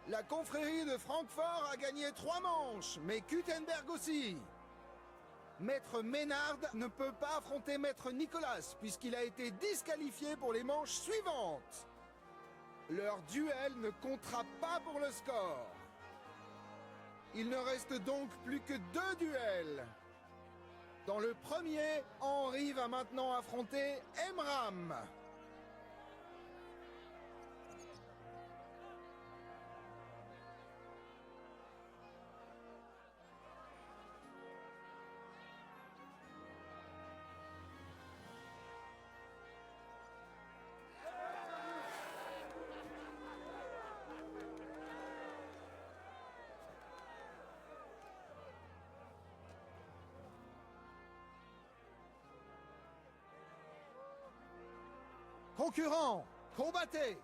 La confrérie de Francfort a gagné 3 manches, mais Kuttenberg aussi. Maître Ménard ne peut pas affronter Maître Nicolas, puisqu'il a été disqualifié pour les manches suivantes. Leur duel ne comptera pas pour le score. Il ne reste donc plus que 2 duels. Dans le premier, Henri va maintenant affronter Emram. Concurrents, combattez!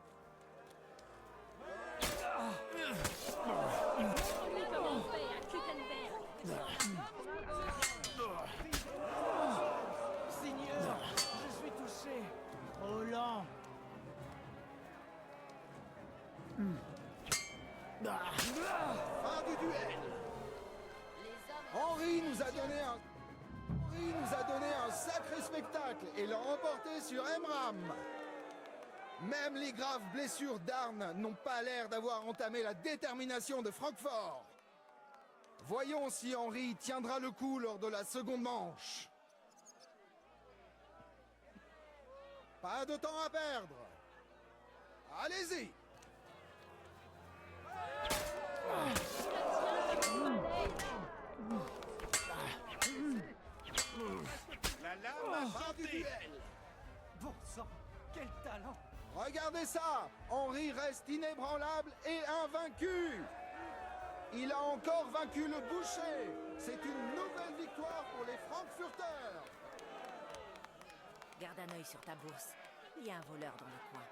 dernier spectacle et l'a remporté sur Emram. Même les graves blessures d'Arn n'ont pas l'air d'avoir entamé la détermination de Francfort. Voyons si Henri tiendra le coup lors de la seconde manche. Pas de temps à perdre. Allez-y. La lame a Fin du chanté. duel. Bon sang, quel talent! Regardez ça. Henri reste inébranlable et invaincu. Il a encore vaincu le boucher. C'est une nouvelle victoire pour les Frankfurters. Garde un œil sur ta bourse. Il y a un voleur dans le coin.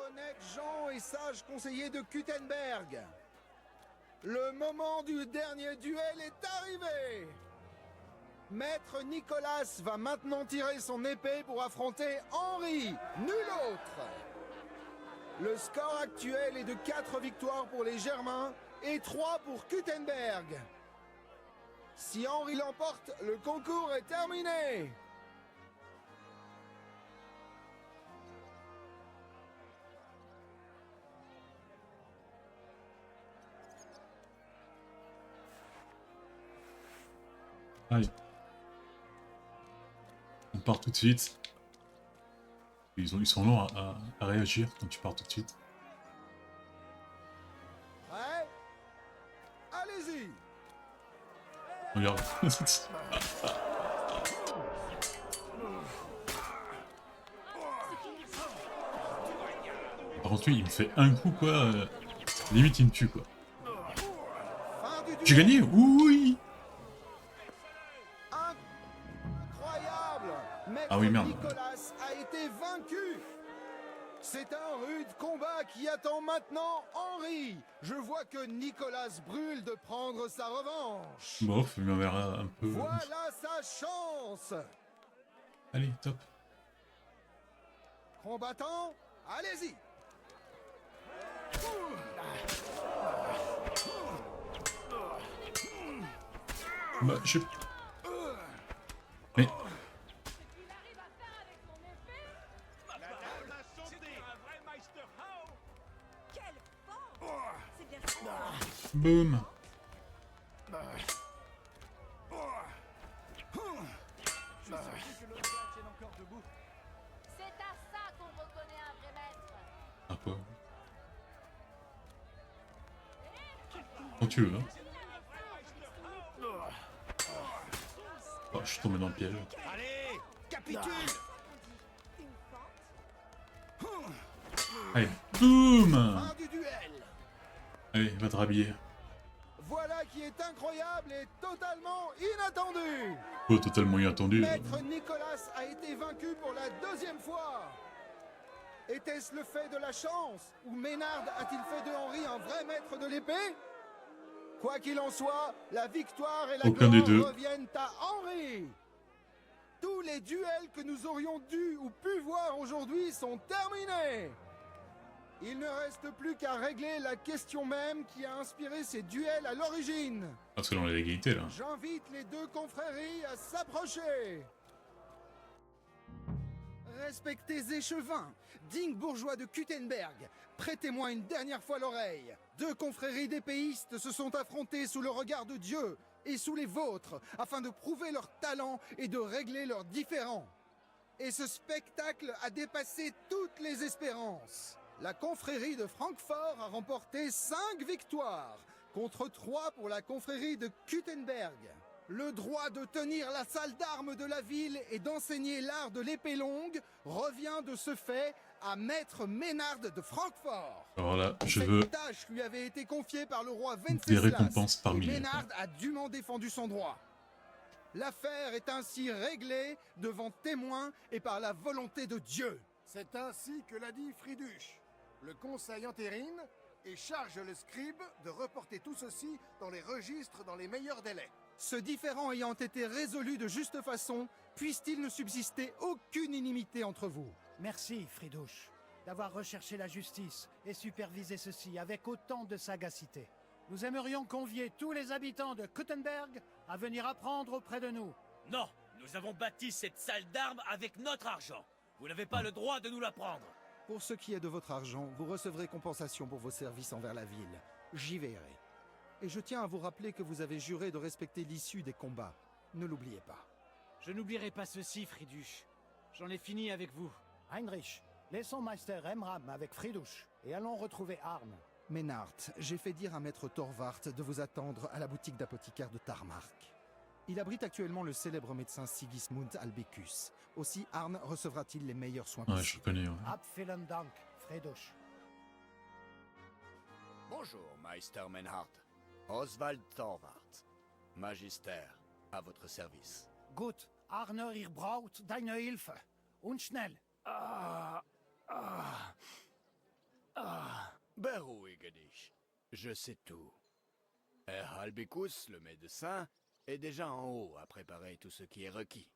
Honnêtes gens et sages conseillers de Kuttenberg. Le moment du dernier duel est arrivé. Maître Nicolas va maintenant tirer son épée pour affronter Henri, nul autre. Le score actuel est de 4 victoires pour les Germains et 3 pour Kuttenberg. Si Henri l'emporte, le concours est terminé. Allez. On part tout de suite. Ils sont longs à réagir quand tu pars tout de suite. Ouais. Allez-y. Regarde. Par contre, lui, il me fait un coup, quoi. Limite, il me tue, quoi. J'ai gagné? Oui! Incroyable. Maître Ah oui, merde. Nicolas a été vaincu. C'est un rude combat qui attend maintenant Henri. Je vois que Nicolas brûle de prendre sa revanche. Bon, il m'enverra un peu. Voilà sa chance. Allez, top. Combattant, allez-y. Bah, je... Mais... Boum. C'est à ça qu'on reconnaît un vrai maître. Ah quoi? Quand tu veux, hein. Oh, je suis tombé dans le piège. Allez, capitule. Allez, boum. Fin du duel. Allez, va te rhabiller. Voilà qui est incroyable et totalement inattendu. Oh, totalement inattendu. Maître Nicolas a été vaincu pour la deuxième fois. Était-ce le fait de la chance ou Ménard a-t-il fait de Henri un vrai maître de l'épée? Quoi qu'il en soit, la victoire et la Aucun des gloire deux. reviennent à Henri. Tous les duels que nous aurions dû ou pu voir aujourd'hui sont terminés. Il ne reste plus qu'à régler la question même qui a inspiré ces duels à l'origine. Parce que dans l'égalité, là. J'invite les deux confréries à s'approcher. Respectés échevins, dignes bourgeois de Kuttenberg, prêtez-moi une dernière fois l'oreille. Deux confréries d'épéistes se sont affrontées sous le regard de Dieu et sous les vôtres, afin de prouver leur talent et de régler leurs différends. Et ce spectacle a dépassé toutes les espérances. La confrérie de Francfort a remporté 5 victoires, contre 3 pour la confrérie de Kuttenberg. Le droit de tenir la salle d'armes de la ville et d'enseigner l'art de l'épée longue revient de ce fait à Maître Ménard de Francfort. Alors là, je veux Cette tâche lui avait été confiée par le roi des Venceslas. récompenses par et milliers. Ménard a dûment défendu son droit. L'affaire est ainsi réglée devant témoins et par la volonté de Dieu. C'est ainsi que l'a dit Fridush. Le conseil entérine et charge le scribe de reporter tout ceci dans les registres dans les meilleurs délais. Ce différend ayant été résolu de juste façon, puisse-t-il ne subsister aucune inimité entre vous. Merci, Fridush, d'avoir recherché la justice et supervisé ceci avec autant de sagacité. Nous aimerions convier tous les habitants de Kuttenberg à venir apprendre auprès de nous. Non, nous Nous avons bâti cette salle d'armes avec notre argent. Vous n'avez pas le droit de nous la prendre. Pour ce qui est de votre argent, vous recevrez compensation pour vos services envers la ville. J'y veillerai. Et je tiens à vous rappeler que vous avez juré de respecter l'issue des combats. Ne l'oubliez pas. Je n'oublierai pas ceci, Fridush. J'en ai fini avec vous. Heinrich, laissons Meister Emram avec Fridush et allons retrouver Arne. Ménard, j'ai fait dire à maître Thorvart de vous attendre à la boutique d'apothicaire de Tarmark. Il abrite actuellement le célèbre médecin Sigismund Albecus. Aussi, Arne recevra-t-il les meilleurs soins Ouais, possibles. je connais. Ouais. Ab vielen Dank, Fridush. Bonjour, Meister Menhard. Oswald Thorvart. Magister, à votre service. Gut, Arne, ihr braucht deine Hilfe. Und schnell. Beruhige dich. Je sais tout. Herr Albicus, le médecin, est déjà en haut à préparer tout ce qui est requis.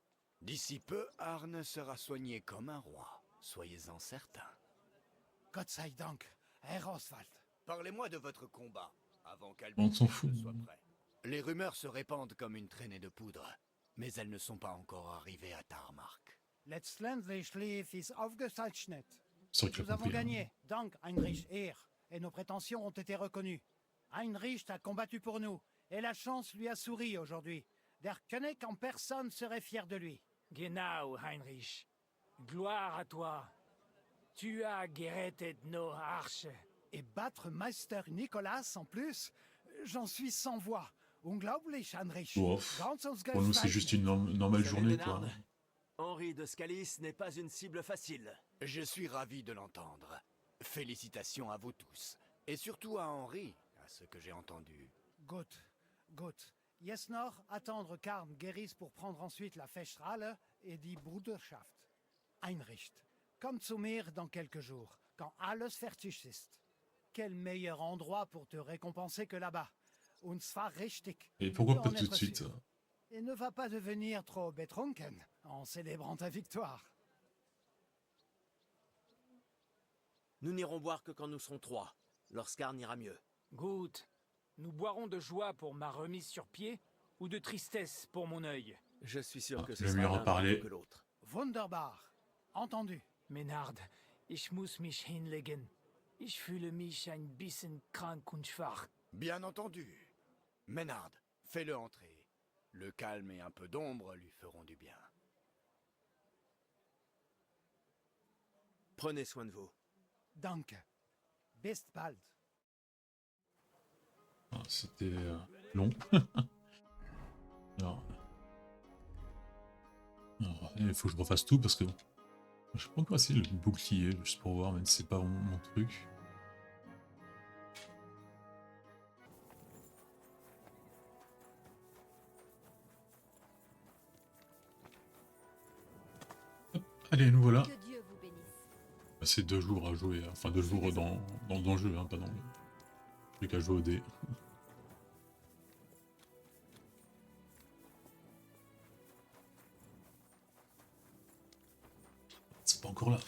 D'ici peu, Arne sera soigné comme un roi. Soyez-en certains. Gott sei Dank, Herr Oswald. Parlez-moi de votre combat, avant On qu'Albicus s'en fout. ne soit prêt. Les rumeurs se répandent comme une traînée de poudre, mais elles ne sont pas encore arrivées à Tarmark. Letztendlich lief is aufgezeichnet. C'est vrai que Nous j'ai avons compris. gagné, dank Heinrich Ehr, et nos prétentions ont été reconnues. Heinrich a combattu pour nous, et la chance lui a souri aujourd'hui. Der König en personne serait fier de lui. Genau, Heinrich. Gloire à toi. Tu as gerettet nos Arche. Et battre Meister Nicolas en plus, j'en suis sans voix. Unglaublich, Heinrich. Bon, Ganz uns pour nous, c'est juste une normale Salut, journée, Ménard. quoi. Henri de Scalis n'est pas une cible facile. Je suis ravi de l'entendre. Félicitations à vous tous. Et surtout à Henri, à ce que j'ai entendu. Gut, gut. Jesnor, attendre qu'Arn guérisse pour prendre ensuite la Festschale et die Bruderschaft. Heinrich, komm zu mir dans quelques jours, quand alles fertig ist. Quel meilleur endroit pour te récompenser que là-bas. Und zwar richtig. Et pourquoi Tu pas peux en tout de être suite sûr. Et ne va pas devenir trop betrunken en célébrant ta victoire. Nous n'irons boire que quand nous serons 3, lorsqu'Arn ira mieux. Gut. Nous boirons de joie pour ma remise sur pied ou de tristesse pour mon œil. Je suis sûr que je ce vais sera lui l'un reparler. plutôt que l'autre. Wunderbar. Entendu. Ménard, ich muss mich hinlegen. Ich fühle mich ein bisschen krank und schwach. Bien entendu. Ménard, fais-le entrer. Le calme et un peu d'ombre lui feront du bien. Prenez soin de vous. Danke. Bis bald. Ah, c'était long. Alors, il faut que je refasse tout parce que je sais pas encore essayer le bouclier juste pour voir, même si c'est pas mon truc. Hop, allez, nous voilà. Que Dieu vous bénisse. C'est 2 jours à jouer, hein. Enfin 2 jours dans le jeu, hein, pas dans le... Plus qu'à jouer au dé. C'est pas encore là.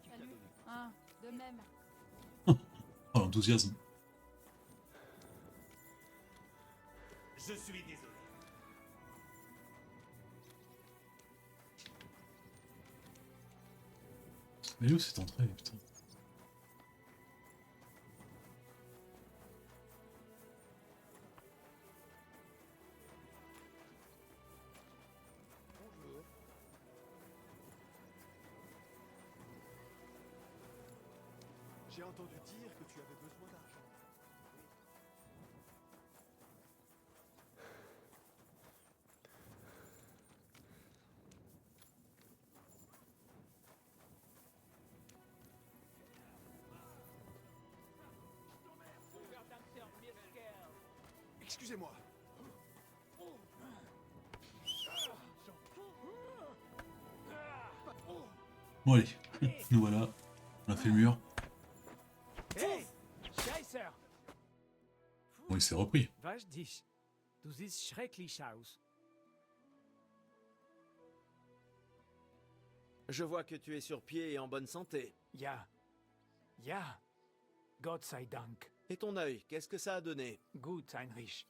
Salut. Ah, de même. Oh, l'enthousiasme. Je suis désolé. Mais où cette entrée, putain? Bonjour. J'ai entendu dire que tu avais besoin d'argent. Excusez-moi. Bon allez, nous voilà. On a fait le mur. Hey, Scheiße! Bon, il s'est repris. Was dich? Du siehst schrecklich aus. Je vois que tu es sur pied et en bonne santé. Ja. Ja. Gott sei Dank. Et ton œil, qu'est-ce que ça a donné? Gut, Heinrich.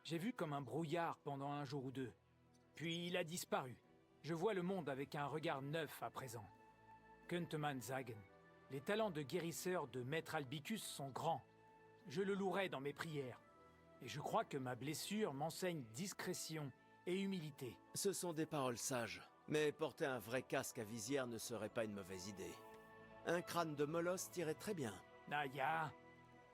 J'ai vu comme un brouillard pendant un jour ou deux. Puis il a disparu. Je vois le monde avec un regard neuf à présent. Kuntemann Sagen. Les talents de guérisseur de Maître Albicus sont grands. Je le louerai dans mes prières. Et je crois que ma blessure m'enseigne discrétion et humilité. Ce sont des paroles sages, mais porter un vrai casque à visière ne serait pas une mauvaise idée. Un crâne de molosse tirait très bien. Naya,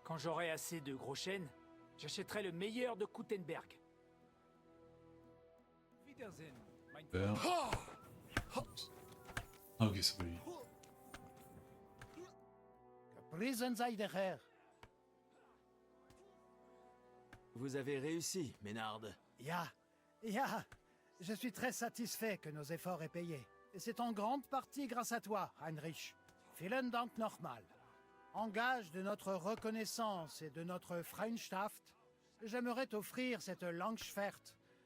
quand j'aurai assez de gros chênes, j'achèterai le meilleur de Kuttenberg. Super. Ah ok, c'est pas lui. Prison Zeiderer. Vous avez réussi, Ménard. Ya, je suis très satisfait que nos efforts aient payé. Et c'est en grande partie grâce à toi, Heinrich. Vielen Dank nochmal. En gage de notre reconnaissance et de notre Freundschaft, j'aimerais t'offrir cette Langschwert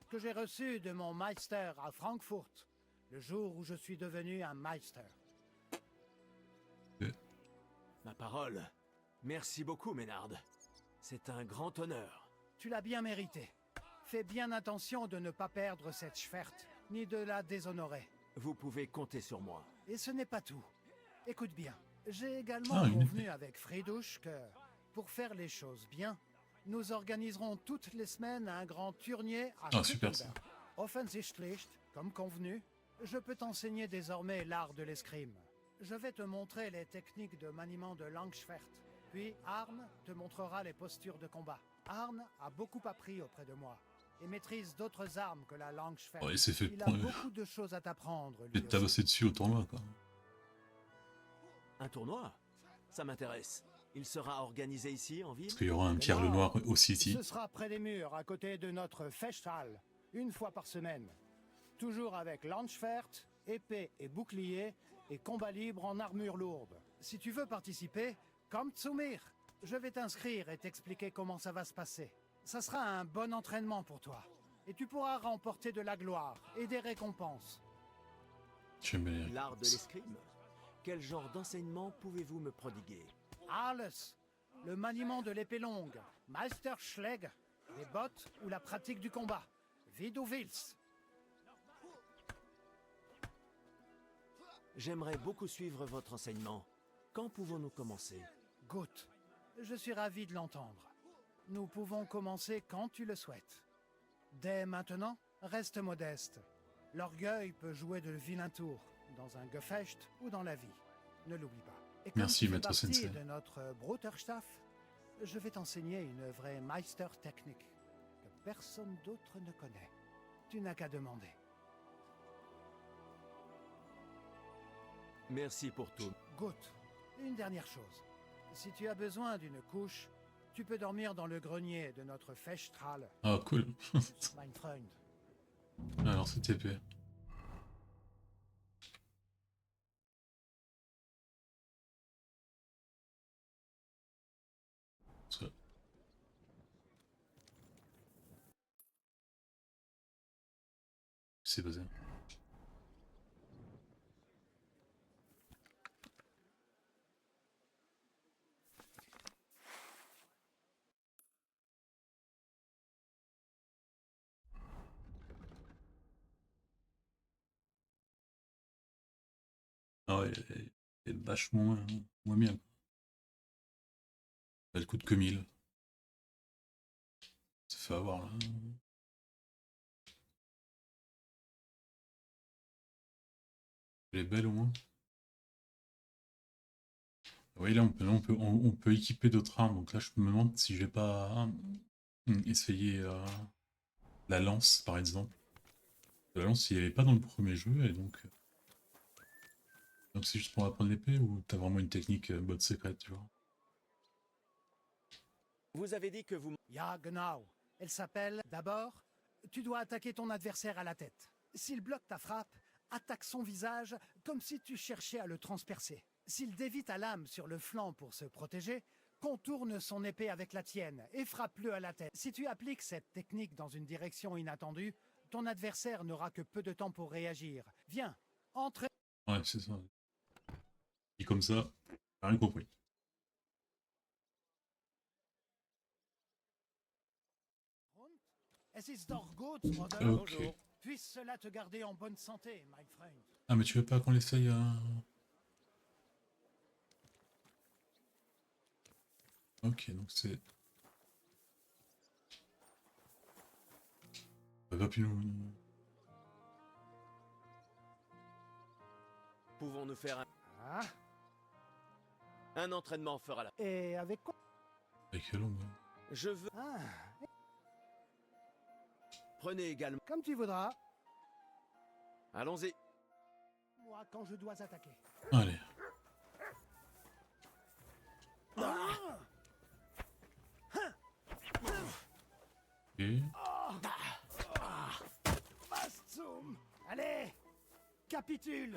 que j'ai reçue de mon Meister à Francfort, le jour où je suis devenu un Meister. Ma parole. Merci beaucoup, Ménard. C'est un grand honneur. Tu l'as bien mérité. Fais bien attention de ne pas perdre cette Schwert, ni de la déshonorer. Vous pouvez compter sur moi. Et ce n'est pas tout. Écoute bien, j'ai également une convenu avec Friedouche que, pour faire les choses bien, nous organiserons toutes les semaines un grand tournier à super ça. Kuttenberg. Offensichtlich, comme convenu, je peux t'enseigner désormais l'art de l'escrime. Je vais te montrer les techniques de maniement de Langschwert. Puis Arne te montrera les postures de combat. Arne a beaucoup appris auprès de moi et maîtrise d'autres armes que la Langschwert. Ouais, il s'est fait Il a beaucoup de choses à t'apprendre. Il est tabassé dessus au tournoi, quoi. Un tournoi? Ça m'intéresse. Il sera organisé ici, en ville? Parce qu'il y aura un Pierre Lenoir aussi ici. Ce sera près des murs, à côté de notre Festhalle, une fois par semaine. Toujours avec Langschwert, épée et bouclier, et combat libre en armure lourde. Si tu veux participer, komm zu mir. Je vais t'inscrire et t'expliquer comment ça va se passer. Ça sera un bon entraînement pour toi. Et tu pourras remporter de la gloire et des récompenses. J'aime bien les L'art de réponses. l'escrime. Quel genre d'enseignement pouvez-vous me prodiguer? Alles. Le maniement de l'épée longue, Meisterschläge, les bottes ou la pratique du combat. Wie du willst. J'aimerais beaucoup suivre votre enseignement. Quand pouvons-nous commencer? Gut. Je suis ravi de l'entendre. Nous pouvons commencer quand tu le souhaites. Dès maintenant, reste modeste. L'orgueil peut jouer de vilains tours, dans un Gefecht ou dans la vie. Ne l'oublie pas. Et comme Merci, tu fais maître partie sensei. de notre Bruderstaff, je vais t'enseigner une vraie Meister-technique que personne d'autre ne connaît. Tu n'as qu'à demander. Merci pour tout. Gut. Une dernière chose. Si tu as besoin d'une couche, tu peux dormir dans le grenier de notre Festhalle. Ah, cool. Mein Freund. Alors, c'est TP. Ça. C'est basé. Ah ouais, elle est vachement moins bien. Elle coûte que 1000. Ça fait avoir là. Elle est belle au moins. Oui, là on peut équiper d'autres armes. Donc là je me demande si je vais pas essayer la lance par exemple. La lance, elle est pas dans le premier jeu et donc c'est juste pour apprendre l'épée ou t'as vraiment une technique botte secrète, tu vois? Vous avez dit que vous... Ja, genau. Elle s'appelle... D'abord, tu dois attaquer ton adversaire à la tête. S'il bloque ta frappe, attaque son visage comme si tu cherchais à le transpercer. S'il dévie ta lame sur le flanc pour se protéger, contourne son épée avec la tienne et frappe-le à la tête. Si tu appliques cette technique dans une direction inattendue, ton adversaire n'aura que peu de temps pour réagir. Viens, entre... Ouais, c'est ça. Et comme ça, j'ai rien compris. Es ist doch gut, oder? Ok. Puisse cela te garder en bonne santé, my friend. Ah, mais tu veux pas qu'on l'essaye Ok, donc c'est... Ça va plus nous... Pouvons-nous faire Ah, un entraînement fera la... et avec quoi? Avec quelle langue? Je veux... Ah, Prenez également... comme tu voudras. Allons-y. Moi, quand je dois attaquer. Allez. Ok. Bastum. Allez, capitule.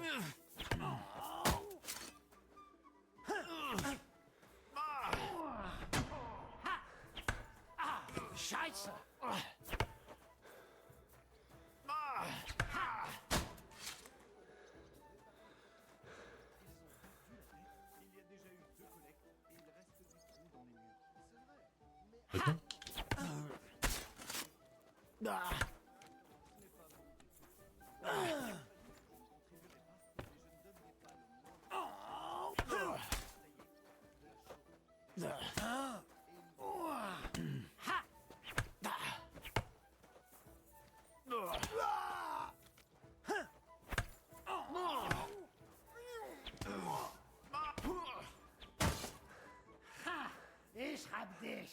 Scheiße. D'accord. Ich hab dich.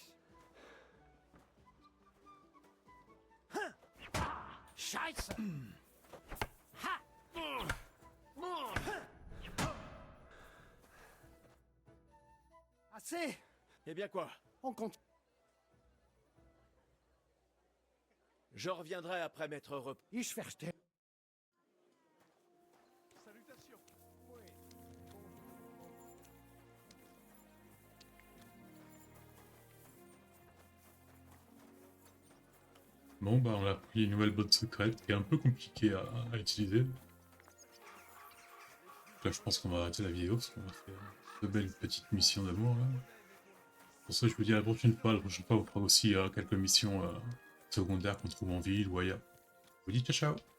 Scheiße. Assez. Eh bien quoi? On compte. Je reviendrai après m'être repos. Ich verstehe. Salutations. Bon, bah on a pris une nouvelle botte secrète qui est un peu compliquée à utiliser. Là, je pense qu'on va arrêter la vidéo parce qu'on va faire de belles petites missions d'amour là. Pour ça, je vous dis à la prochaine fois. La prochaine fois, on fera aussi quelques missions secondaires qu'on trouve en ville ou ailleurs. Je vous dis ciao ciao!